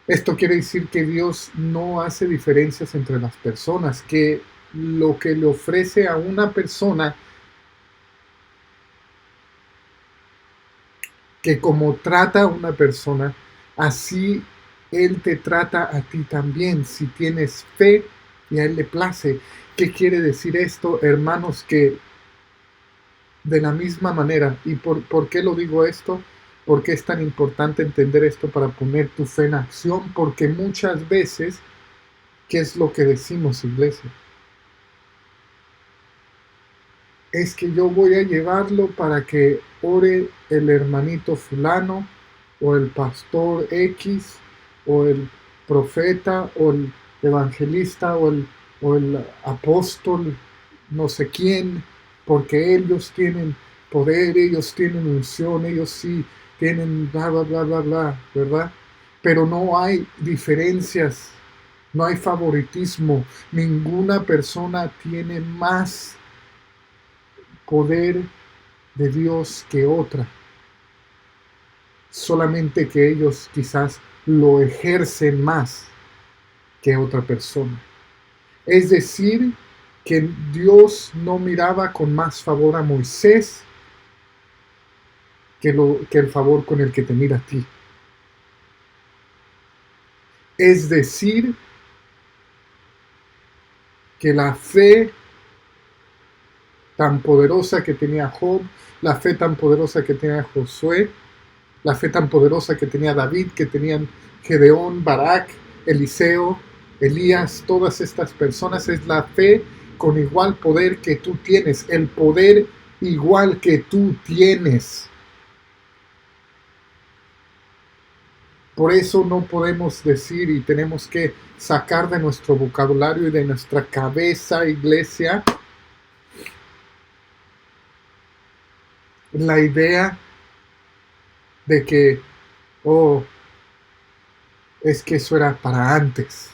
Esto quiere decir que Dios no hace diferencias entre las personas, que lo que le ofrece a una persona, que como trata a una persona, así Él te trata a ti también, si tienes fe y a Él le place. ¿Qué quiere decir esto, hermanos? Que de la misma manera, ¿y por qué lo digo esto? ¿Por qué es tan importante entender esto para poner tu fe en acción? Porque muchas veces, ¿qué es lo que decimos, iglesia? Es que yo voy a llevarlo para que ore el hermanito fulano, o el pastor X, o el profeta, o el evangelista, o el apóstol, no sé quién, porque ellos tienen poder, ellos tienen unción, ellos sí tienen bla, bla, bla, bla, bla, ¿verdad? Pero no hay diferencias, no hay favoritismo, ninguna persona tiene más poder de Dios que otra, solamente que ellos quizás lo ejercen más que otra persona. Es decir, que Dios no miraba con más favor a Moisés que el favor con el que te mira a ti. Es decir, que la fe tan poderosa que tenía Job, la fe tan poderosa que tenía Josué, la fe tan poderosa que tenía David, que tenían Gedeón, Barak, Eliseo, Elías, todas estas personas, es la fe con igual poder que tú tienes, el poder igual que tú tienes. Por eso no podemos decir y tenemos que sacar de nuestro vocabulario y de nuestra cabeza, iglesia, la idea de que, oh, es que eso era para antes.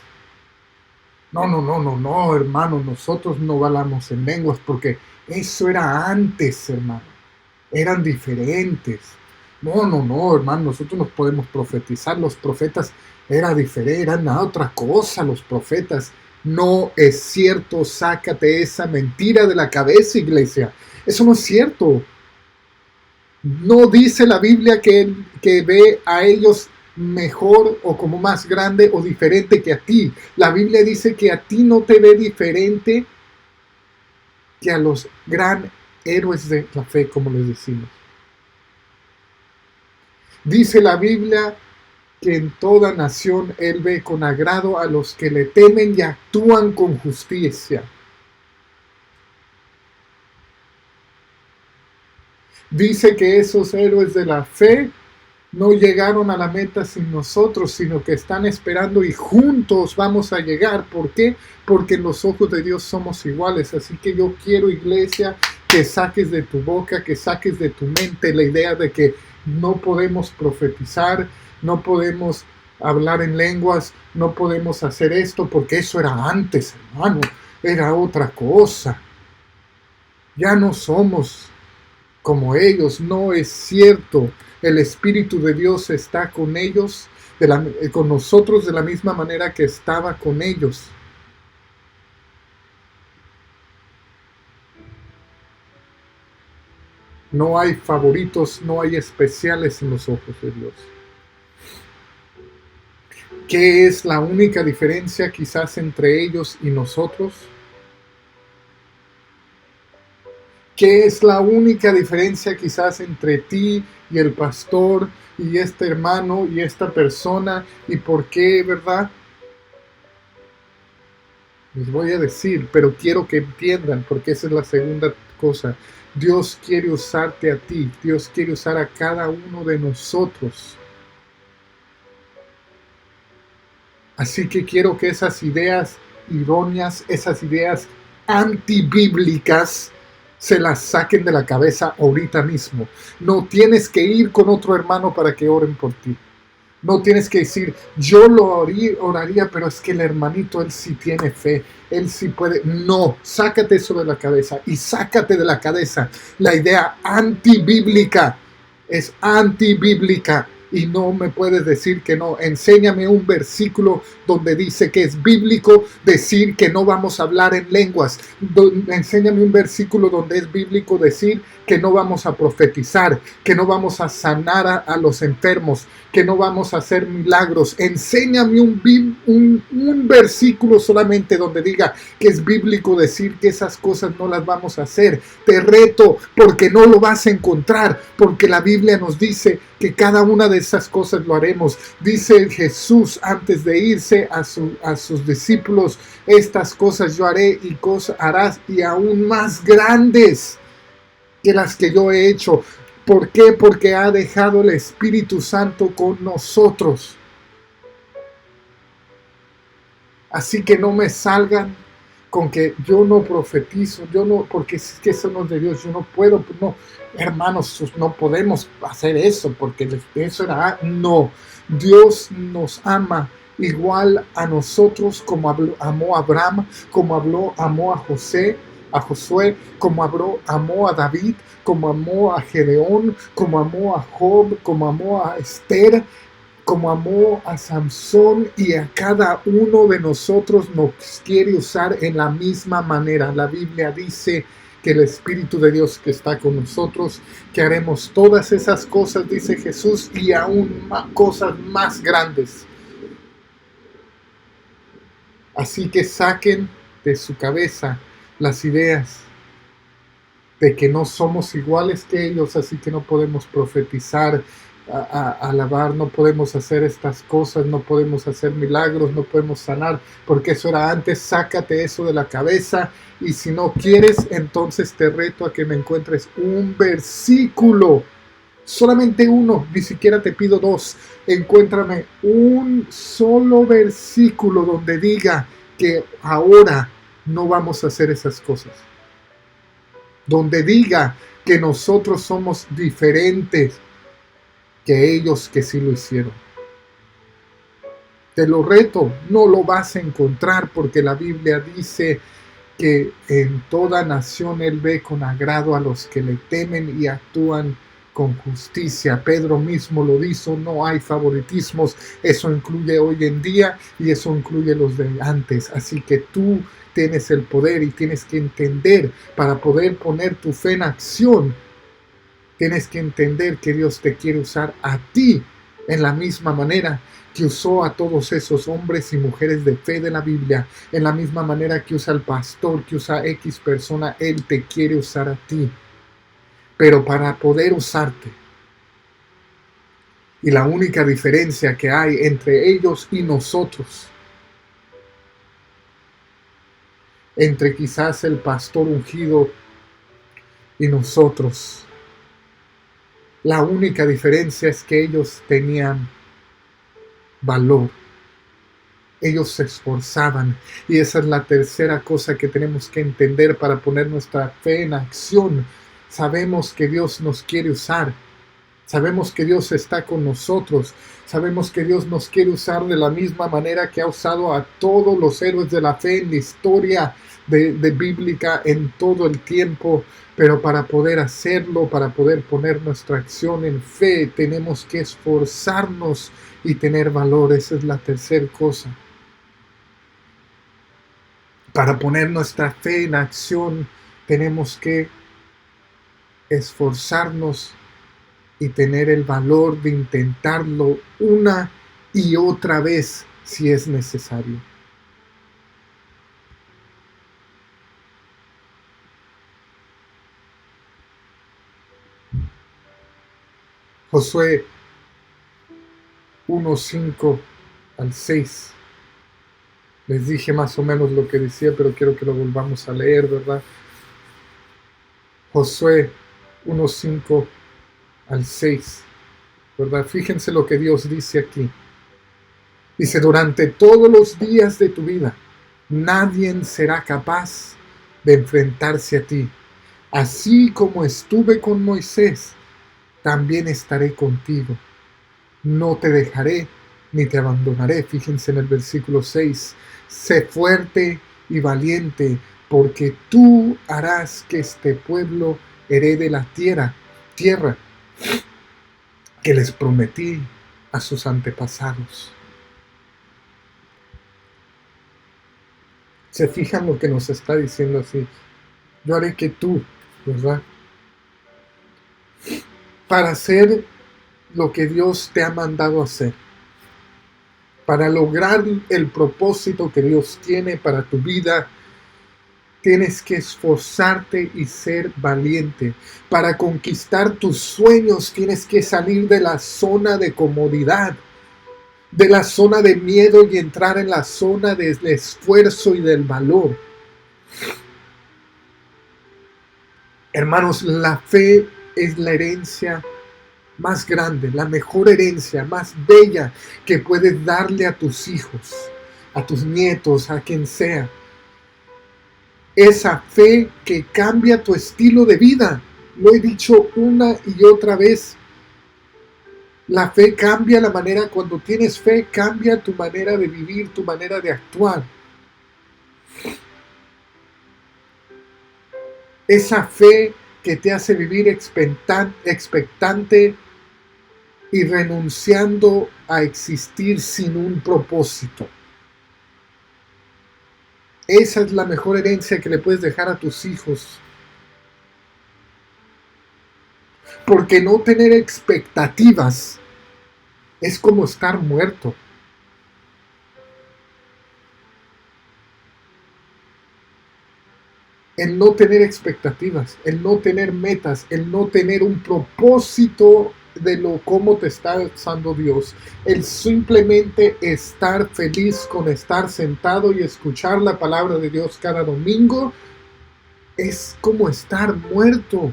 No, no, no, no, no, hermano, nosotros no hablamos en lenguas porque eso era antes, hermano. Eran diferentes. No, no, no, hermano, nosotros nos podemos profetizar. Los profetas eran otra cosa, los profetas. No es cierto, sácate esa mentira de la cabeza, iglesia. Eso no es cierto. No dice la Biblia que ve a ellos mejor o como más grande o diferente que a ti. La Biblia dice que a ti no te ve diferente que a los gran héroes de la fe, como les decimos. Dice la Biblia que en toda nación Él ve con agrado a los que le temen y actúan con justicia. Dice que esos héroes de la fe no llegaron a la meta sin nosotros, sino que están esperando y juntos vamos a llegar. ¿Por qué? Porque en los ojos de Dios somos iguales. Así que yo quiero, iglesia, que saques de tu boca, que saques de tu mente la idea de que no podemos profetizar, no podemos hablar en lenguas, no podemos hacer esto, porque eso era antes, hermano, era otra cosa. Ya no somos como ellos, no es cierto. El Espíritu de Dios está con ellos, con nosotros de la misma manera que estaba con ellos. No hay favoritos, no hay especiales en los ojos de Dios. ¿Qué es la única diferencia quizás entre ellos y nosotros? ¿Qué es la única diferencia quizás entre ti y el pastor y este hermano y esta persona? ¿Y por qué, verdad? Les voy a decir, pero quiero que entiendan, porque esa es la segunda cosa. Dios quiere usarte a ti, Dios quiere usar a cada uno de nosotros. Así que quiero que esas ideas erróneas, esas ideas antibíblicas, se las saquen de la cabeza ahorita mismo. No tienes que ir con otro hermano para que oren por ti. No tienes que decir, yo lo oraría, pero es que el hermanito, él sí tiene fe, él sí puede. No, sácate eso de la cabeza y sácate de la cabeza la idea antibíblica. Es antibíblica. Y no me puedes decir que no. Enséñame un versículo donde dice que es bíblico decir que no vamos a hablar en lenguas. Enséñame un versículo donde es bíblico decir que no vamos a profetizar, que no vamos a sanar a los enfermos, que no vamos a hacer milagros. Enséñame un versículo solamente donde diga que es bíblico decir que esas cosas no las vamos a hacer. Te reto, porque no lo vas a encontrar, porque la Biblia nos dice que cada una de esas cosas lo haremos. Dice Jesús antes de irse a sus discípulos, estas cosas yo haré y cosas harás y aún más grandes que las que yo he hecho. ¿Por qué? Porque ha dejado el Espíritu Santo con nosotros. Así que no me salgan con que yo no profetizo, yo no, porque es que eso no es de Dios, yo no puedo, no, hermanos, no podemos hacer eso, porque eso era, no, Dios nos ama igual a nosotros como amó a Abraham, como amó a Josué, como amó a David, como amó a Gedeón, como amó a Job, como amó a Esther, como amó a Sansón, y a cada uno de nosotros nos quiere usar en la misma manera. La Biblia dice que el Espíritu de Dios que está con nosotros, que haremos todas esas cosas, dice Jesús, y aún cosas más grandes. Así que saquen de su cabeza las ideas de que no somos iguales que ellos, así que no podemos profetizar, alabar, no podemos hacer estas cosas, no podemos hacer milagros, no podemos sanar, porque eso era antes. Sácate eso de la cabeza, y si no quieres, entonces te reto a que me encuentres un versículo, solamente uno, ni siquiera te pido dos. Encuéntrame un solo versículo donde diga que ahora no vamos a hacer esas cosas, donde diga que nosotros somos diferentes que ellos que sí lo hicieron. Te lo reto, no lo vas a encontrar, porque la Biblia dice que en toda nación Él ve con agrado a los que le temen y actúan con justicia. Pedro mismo lo dijo, no hay favoritismos. Eso incluye hoy en día y eso incluye los de antes. Así que tú tienes el poder y tienes que entender, para poder poner tu fe en acción, tienes que entender que Dios te quiere usar a ti en la misma manera que usó a todos esos hombres y mujeres de fe de la Biblia, en la misma manera que usa al pastor, que usa a X persona. Él te quiere usar a ti. Pero para poder usarte, y la única diferencia que hay entre ellos y nosotros, entre quizás el pastor ungido y nosotros, la única diferencia es que ellos tenían valor. Ellos se esforzaban, y esa es la tercera cosa que tenemos que entender para poner nuestra fe en acción. Sabemos que Dios nos quiere usar, sabemos que Dios está con nosotros, sabemos que Dios nos quiere usar de la misma manera que ha usado a todos los héroes de la fe en la historia de bíblica en todo el tiempo. Pero para poder hacerlo, para poder poner nuestra acción en fe, tenemos que esforzarnos y tener valor. Esa es la tercera cosa. Para poner nuestra fe en acción, tenemos que esforzarnos y tener el valor de intentarlo una y otra vez si es necesario. Josué 1:5 al 6. Les dije más o menos lo que decía, pero quiero que lo volvamos a leer, ¿verdad? Josué 1:5 al 6, ¿verdad? Fíjense lo que Dios dice aquí. Dice: durante todos los días de tu vida, nadie será capaz de enfrentarse a ti. Así como estuve con Moisés, también estaré contigo. No te dejaré ni te abandonaré. Fíjense en el versículo 6. Sé fuerte y valiente, porque tú harás que este pueblo herede la tierra que les prometí a sus antepasados. Se fijan lo que nos está diciendo así: yo haré que tú, ¿verdad? Para hacer lo que Dios te ha mandado hacer, para lograr el propósito que Dios tiene para tu vida, tienes que esforzarte y ser valiente. Para conquistar tus sueños, tienes que salir de la zona de comodidad, de la zona de miedo, y entrar en la zona del esfuerzo y del valor. Hermanos, la fe es la herencia más grande, la mejor herencia, más bella que puedes darle a tus hijos, a tus nietos, a quien sea. Esa fe que cambia tu estilo de vida. Lo he dicho una y otra vez. La fe cambia la manera, cuando tienes fe, cambia tu manera de vivir, tu manera de actuar. Esa fe que te hace vivir expectante y renunciando a existir sin un propósito. Esa es la mejor herencia que le puedes dejar a tus hijos. Porque no tener expectativas es como estar muerto. El no tener expectativas, el no tener metas, el no tener un propósito de cómo te está usando Dios, el simplemente estar feliz con estar sentado y escuchar la palabra de Dios cada domingo, es como estar muerto.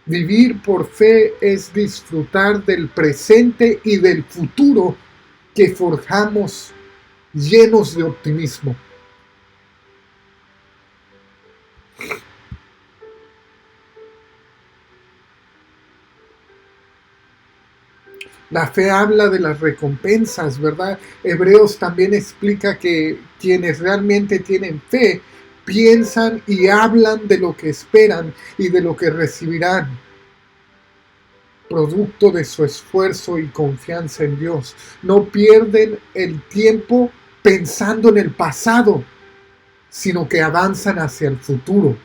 Vivir por fe es disfrutar del presente y del futuro que forjamos llenos de optimismo. La fe habla de las recompensas, ¿verdad? Hebreos también explica que quienes realmente tienen fe piensan y hablan de lo que esperan y de lo que recibirán, producto de su esfuerzo y confianza en Dios. No pierden el tiempo pensando en el pasado, sino que avanzan hacia el futuro.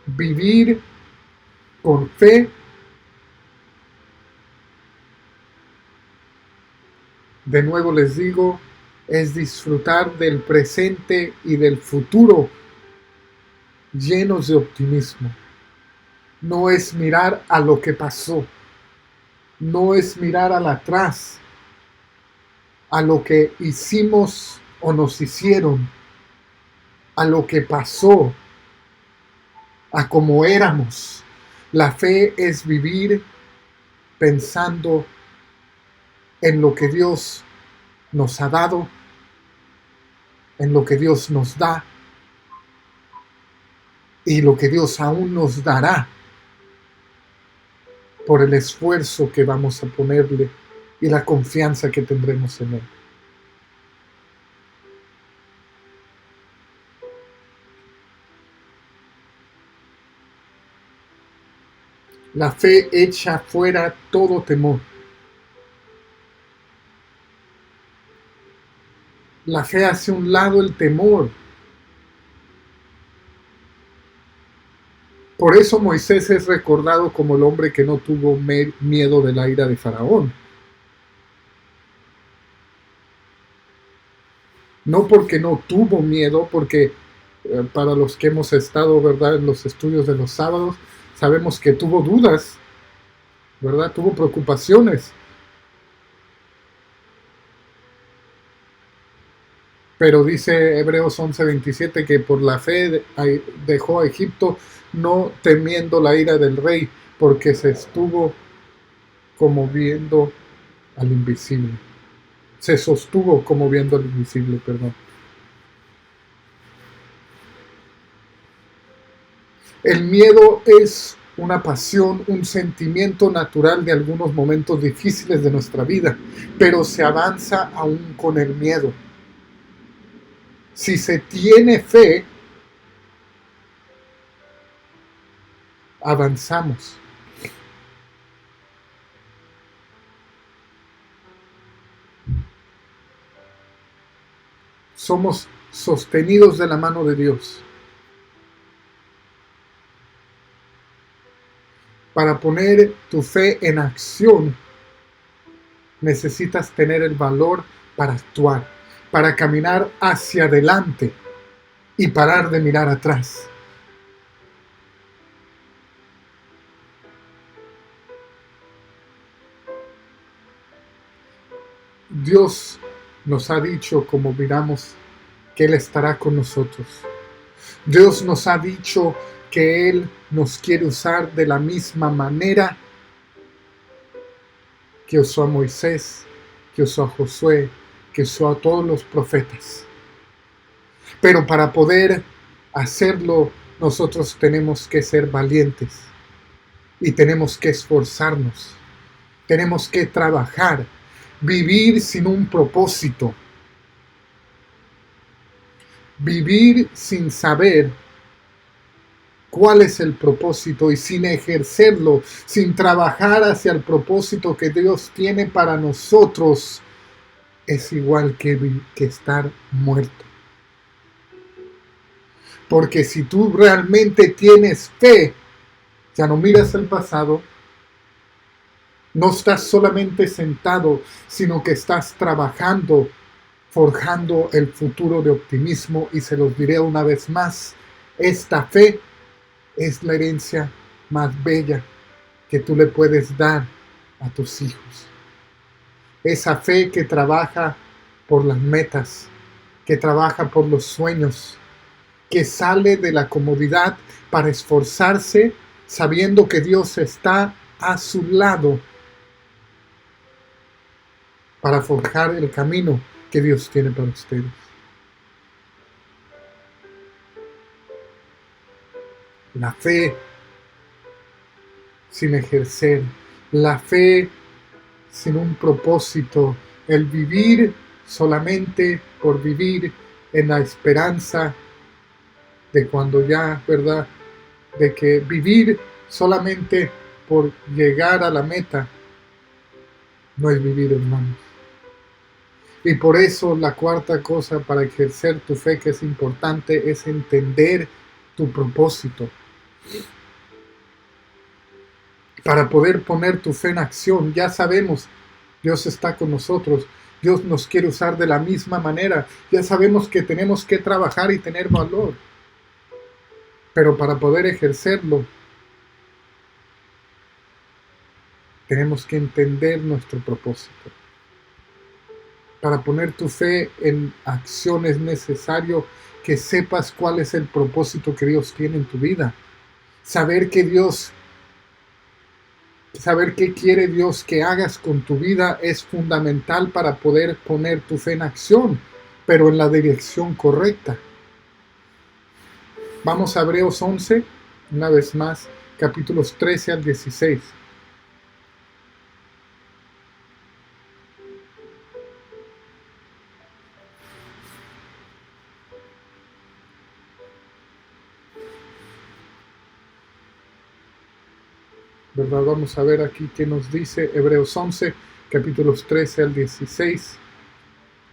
Vivir con fe, de nuevo les digo, es disfrutar del presente y del futuro llenos de optimismo. No es mirar a lo que pasó, no es mirar al atrás, a lo que hicimos o nos hicieron, a lo que pasó, a cómo éramos. La fe es vivir pensando en lo que Dios nos ha dado, en lo que Dios nos da y lo que Dios aún nos dará por el esfuerzo que vamos a ponerle y la confianza que tendremos en Él. La fe echa fuera todo temor. La fe hace a un lado el temor. Por eso Moisés es recordado como el hombre que no tuvo miedo de la ira de Faraón. No porque no tuvo miedo, porque para los que hemos estado, ¿verdad?, en los estudios de los sábados, sabemos que tuvo dudas, ¿verdad? Tuvo preocupaciones. Pero dice Hebreos 11:27 que por la fe dejó a Egipto no temiendo la ira del rey, porque se estuvo como viendo al invisible. Se sostuvo como viendo al invisible, perdón. El miedo es una pasión, un sentimiento natural de algunos momentos difíciles de nuestra vida, pero se avanza aún con el miedo. Si se tiene fe, avanzamos. Somos sostenidos de la mano de Dios. Para poner tu fe en acción, necesitas tener el valor para actuar, para caminar hacia adelante y parar de mirar atrás. Dios nos ha dicho, como miramos, que Él estará con nosotros. Dios nos ha dicho que Él nos quiere usar de la misma manera que usó a Moisés, que usó a Josué, que usó a todos los profetas. Pero para poder hacerlo, nosotros tenemos que ser valientes y tenemos que esforzarnos, tenemos que trabajar, vivir sin un propósito, vivir sin saber cuál es el propósito y sin ejercerlo, sin trabajar hacia el propósito que Dios tiene para nosotros, es igual que estar muerto. Porque si tú realmente tienes fe, ya no miras el pasado, no estás solamente sentado, sino que estás trabajando, forjando el futuro de optimismo. Y se los diré una vez más, esta fe es la herencia más bella que tú le puedes dar a tus hijos. Esa fe que trabaja por las metas, que trabaja por los sueños, que sale de la comodidad para esforzarse sabiendo que Dios está a su lado para forjar el camino que Dios tiene para ustedes. La fe sin ejercer, la fe sin un propósito, el vivir solamente por vivir en la esperanza de cuando ya, ¿verdad? De que vivir solamente por llegar a la meta no es vivir, hermanos. Y por eso la cuarta cosa para ejercer tu fe que es importante es entender tu propósito. Para poder poner tu fe en acción, ya sabemos, Dios está con nosotros, Dios nos quiere usar de la misma manera, ya sabemos que tenemos que trabajar y tener valor. Pero para poder ejercerlo, tenemos que entender nuestro propósito. Para poner tu fe en acción es necesario que sepas cuál es el propósito que Dios tiene en tu vida. Saber qué quiere Dios que hagas con tu vida es fundamental para poder poner tu fe en acción, pero en la dirección correcta. Vamos a Hebreos 11, una vez más, capítulos 13 al 16. ¿Verdad? Vamos a ver aquí qué nos dice Hebreos 11, capítulos 13 al 16,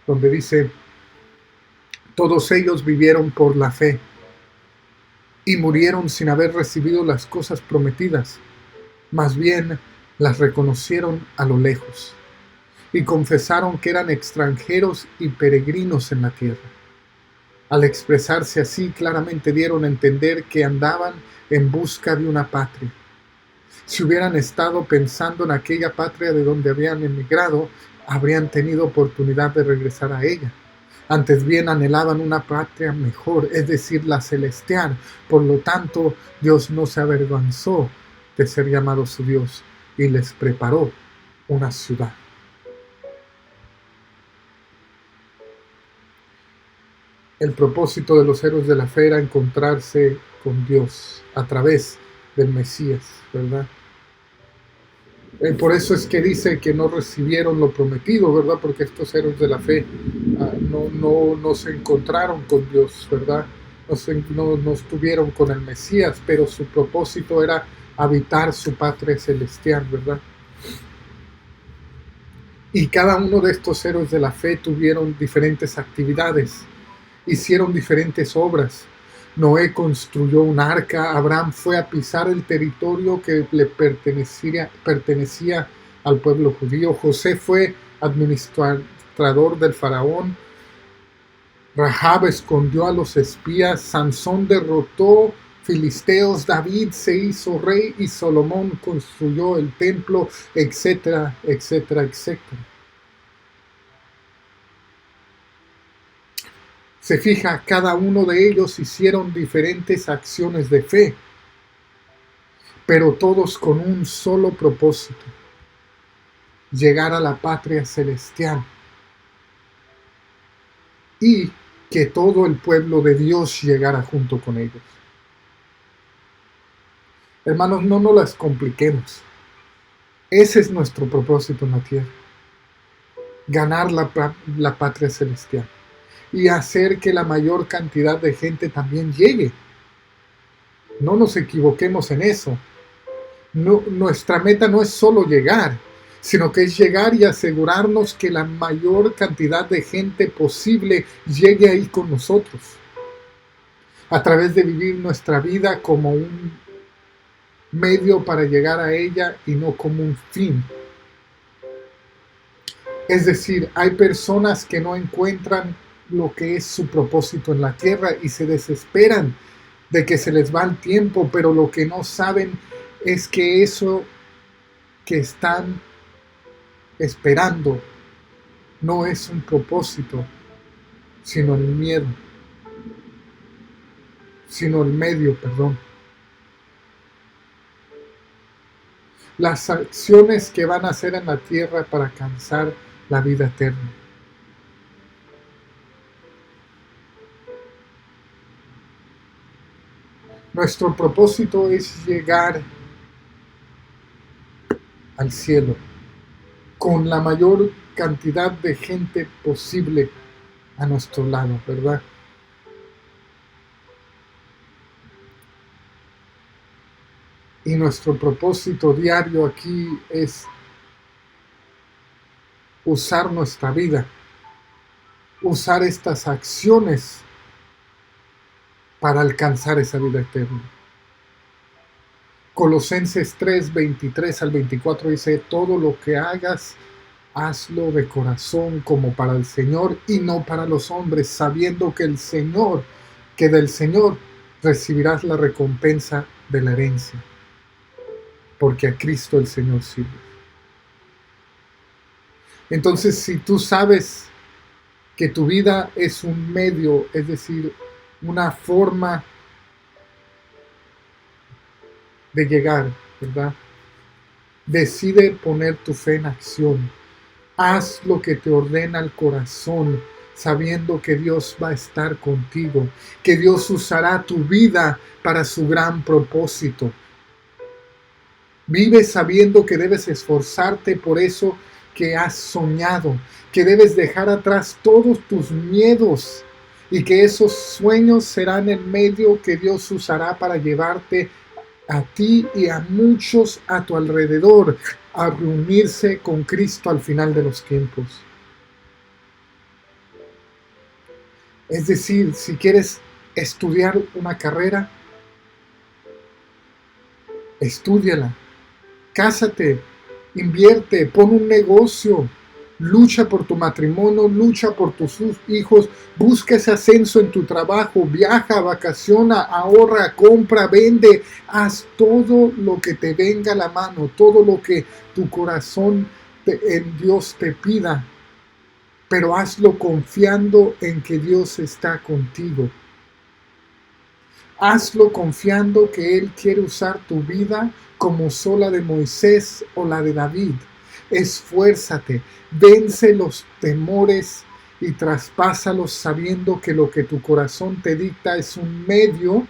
donde dice: todos ellos vivieron por la fe y murieron sin haber recibido las cosas prometidas, más bien las reconocieron a lo lejos y confesaron que eran extranjeros y peregrinos en la tierra. Al expresarse así, claramente dieron a entender que andaban en busca de una patria. Si hubieran estado pensando en aquella patria de donde habían emigrado, habrían tenido oportunidad de regresar a ella. Antes bien anhelaban una patria mejor, es decir, la celestial. Por lo tanto, Dios no se avergonzó de ser llamado su Dios y les preparó una ciudad. El propósito de los héroes de la fe era encontrarse con Dios a través del Mesías, ¿verdad? Por eso es que dice que no recibieron lo prometido, ¿verdad? Porque estos héroes de la fe no se encontraron con Dios, ¿verdad? No estuvieron con el Mesías, pero su propósito era habitar su patria celestial, ¿verdad? Y cada uno de estos héroes de la fe tuvieron diferentes actividades, hicieron diferentes obras. Noé construyó un arca, Abraham fue a pisar el territorio que le pertenecía al pueblo judío, José fue administrador del faraón, Rahab escondió a los espías, Sansón derrotó filisteos, David se hizo rey y Salomón construyó el templo, etcétera, etcétera, etcétera. Se fija, cada uno de ellos hicieron diferentes acciones de fe, pero todos con un solo propósito: llegar a la patria celestial y que todo el pueblo de Dios llegara junto con ellos. Hermanos, no nos las compliquemos. Ese es nuestro propósito en la tierra. Ganar la patria celestial y hacer que la mayor cantidad de gente también llegue. No nos equivoquemos en eso. No, nuestra meta no es solo llegar, sino que es llegar y asegurarnos que la mayor cantidad de gente posible llegue ahí con nosotros, a través de vivir nuestra vida como un medio para llegar a ella y no como un fin. Es decir, hay personas que no encuentran lo que es su propósito en la tierra y se desesperan de que se les va el tiempo, pero lo que no saben es que eso que están esperando no es un propósito, sino el miedo, sino el medio, perdón. Las acciones que van a hacer en la tierra para alcanzar la vida eterna. Nuestro propósito es llegar al cielo con la mayor cantidad de gente posible a nuestro lado, ¿verdad? Y nuestro propósito diario aquí es usar nuestra vida, usar estas acciones para alcanzar esa vida eterna. Colosenses 3, 23 al 24 dice, todo lo que hagas, hazlo de corazón como para el Señor y no para los hombres, sabiendo que del Señor recibirás la recompensa de la herencia, porque a Cristo el Señor sirve. Entonces, si tú sabes que tu vida es un medio, es decir, una forma de llegar, ¿verdad? Decide poner tu fe en acción. Haz lo que te ordena el corazón, sabiendo que Dios va a estar contigo, que Dios usará tu vida para su gran propósito. Vive sabiendo que debes esforzarte por eso que has soñado, que debes dejar atrás todos tus miedos y que esos sueños serán el medio que Dios usará para llevarte a ti y a muchos a tu alrededor a reunirse con Cristo al final de los tiempos. Es decir, si quieres estudiar una carrera, estúdiala, cásate, invierte, pon un negocio, lucha por tu matrimonio, lucha por tus hijos, busca ese ascenso en tu trabajo, viaja, vacaciona, ahorra, compra, vende, haz todo lo que te venga a la mano, todo lo que tu corazón en Dios te pida, pero hazlo confiando en que Dios está contigo. Hazlo confiando que Él quiere usar tu vida como usó la de Moisés o la de David. Esfuérzate, vence los temores y traspásalos sabiendo que lo que tu corazón te dicta es un medio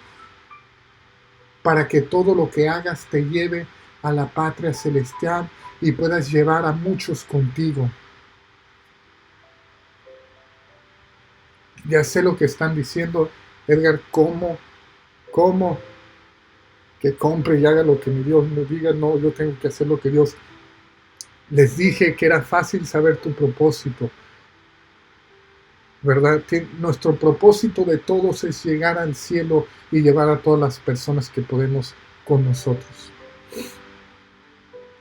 para que todo lo que hagas te lleve a la patria celestial y puedas llevar a muchos contigo. Ya sé lo que están diciendo, Edgar, ¿cómo que compre y haga lo que mi Dios me diga? No, yo tengo que hacer lo que Dios. Les dije que era fácil saber tu propósito, ¿verdad? Nuestro propósito de todos es llegar al cielo y llevar a todas las personas que podemos con nosotros.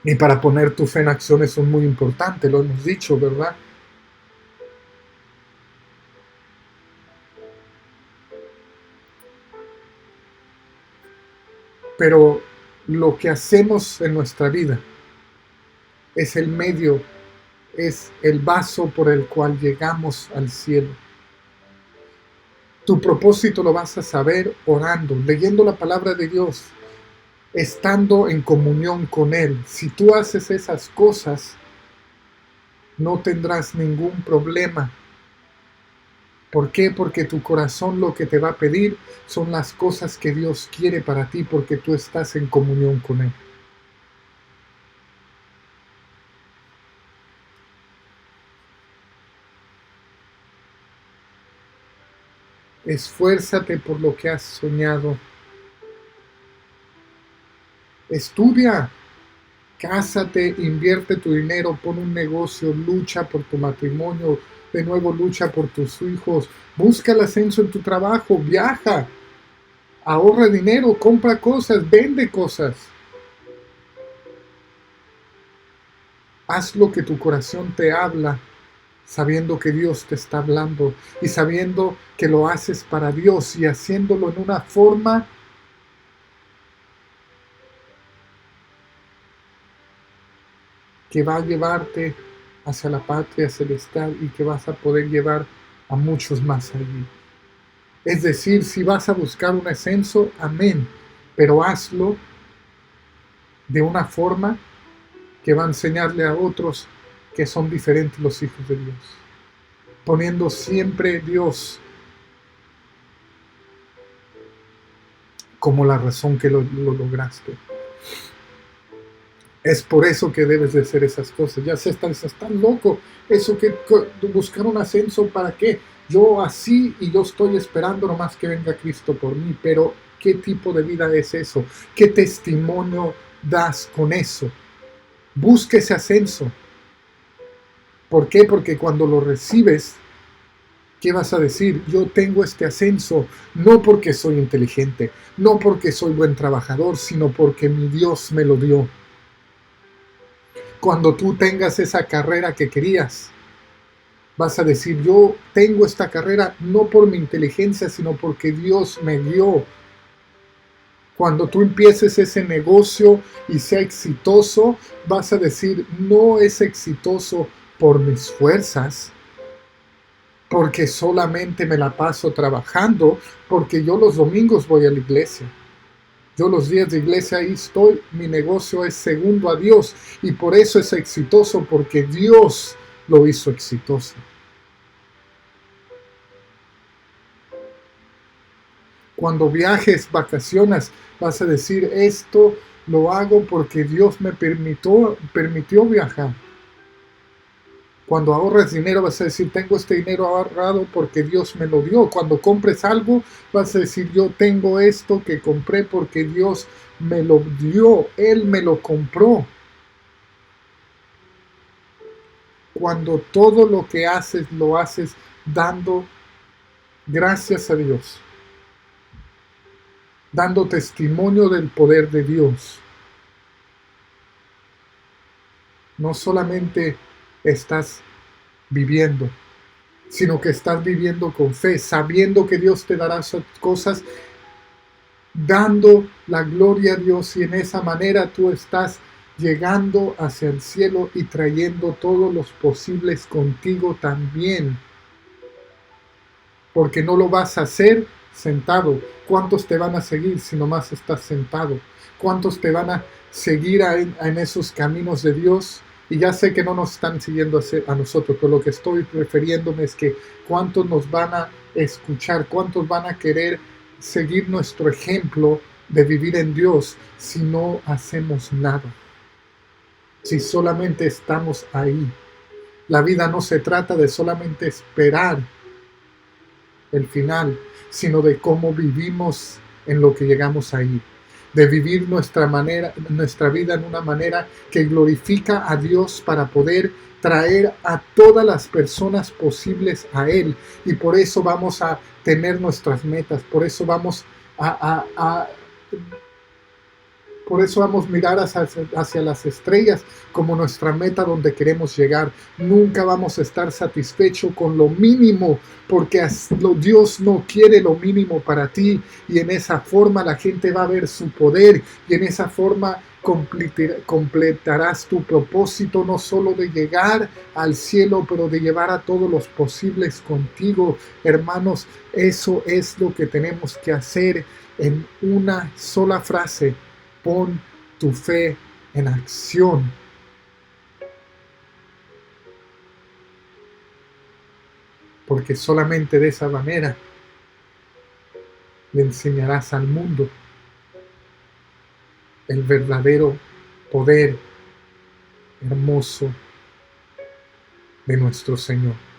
Y para poner tu fe en acción eso es muy importante, lo hemos dicho, ¿verdad? Pero lo que hacemos en nuestra vida es el medio, es el vaso por el cual llegamos al cielo. Tu propósito lo vas a saber orando, leyendo la palabra de Dios, estando en comunión con Él. Si tú haces esas cosas, No tendrás ningún problema. ¿Por qué? Porque tu corazón lo que te va a pedir son las cosas que Dios quiere para ti, porque tú estás en comunión con Él. Esfuérzate por lo que has soñado. Estudia, cásate, invierte tu dinero, pon un negocio, lucha por tu matrimonio, de nuevo lucha por tus hijos, busca el ascenso en tu trabajo, viaja, ahorra dinero, compra cosas, vende cosas. Haz lo que tu corazón te habla, sabiendo que Dios te está hablando y sabiendo que lo haces para Dios y haciéndolo en una forma que va a llevarte hacia la patria celestial y que vas a poder llevar a muchos más allí. Es decir, si vas a buscar un ascenso, amén, pero hazlo de una forma que va a enseñarle a otros que son diferentes los hijos de Dios, poniendo siempre Dios como la razón que lo lograste. Es por eso que debes de hacer esas cosas. Ya estás tan loco. Eso que buscar un ascenso, ¿para qué? Yo así y yo estoy esperando nomás que venga Cristo por mí. Pero ¿qué tipo de vida es eso? ¿Qué testimonio das con eso? Busca ese ascenso. ¿Por qué? Porque cuando lo recibes, ¿qué vas a decir? Yo tengo este ascenso no porque soy inteligente, no porque soy buen trabajador, sino porque mi Dios me lo dio. Cuando tú tengas esa carrera que querías, vas a decir, yo tengo esta carrera no por mi inteligencia, sino porque Dios me dio. Cuando tú empieces ese negocio y sea exitoso, vas a decir, no es exitoso por mis fuerzas, porque solamente me la paso trabajando, porque yo los domingos voy a la iglesia. Yo los días de iglesia ahí estoy, mi negocio es segundo a Dios y por eso es exitoso, porque Dios lo hizo exitoso. Cuando viajes, vacaciones, vas a decir, esto lo hago porque Dios me permitió viajar. Cuando ahorres dinero vas a decir, tengo este dinero ahorrado porque Dios me lo dio. Cuando compres algo vas a decir, yo tengo esto que compré porque Dios me lo dio, Él me lo compró. Cuando todo lo que haces lo haces dando gracias a Dios, dando testimonio del poder de Dios. No solamente estás viviendo, sino que estás viviendo con fe, sabiendo que Dios te dará esas cosas, dando la gloria a Dios, y en esa manera tú estás llegando hacia el cielo y trayendo todos los posibles contigo también, porque no lo vas a hacer sentado. ¿Cuántos te van a seguir si nomás estás sentado? ¿Cuántos te van a seguir en esos caminos de Dios? Y ya sé que no nos están siguiendo a nosotros, pero lo que estoy refiriéndome es que cuántos nos van a escuchar, cuántos van a querer seguir nuestro ejemplo de vivir en Dios si no hacemos nada, si solamente estamos ahí. La vida no se trata de solamente esperar el final, sino de cómo vivimos en lo que llegamos ahí, de vivir nuestra vida en una manera que glorifica a Dios para poder traer a todas las personas posibles a Él. Y por eso vamos a tener nuestras metas, por eso vamos a por eso vamos a mirar hacia las estrellas como nuestra meta donde queremos llegar. Nunca vamos a estar satisfechos con lo mínimo, porque Dios no quiere lo mínimo para ti. Y en esa forma la gente va a ver su poder. Y en esa forma completarás tu propósito, no solo de llegar al cielo, pero de llevar a todos los posibles contigo. Hermanos, eso es lo que tenemos que hacer en una sola frase. Pon tu fe en acción. porque solamente de esa manera le enseñarás al mundo el verdadero poder hermoso de nuestro Señor.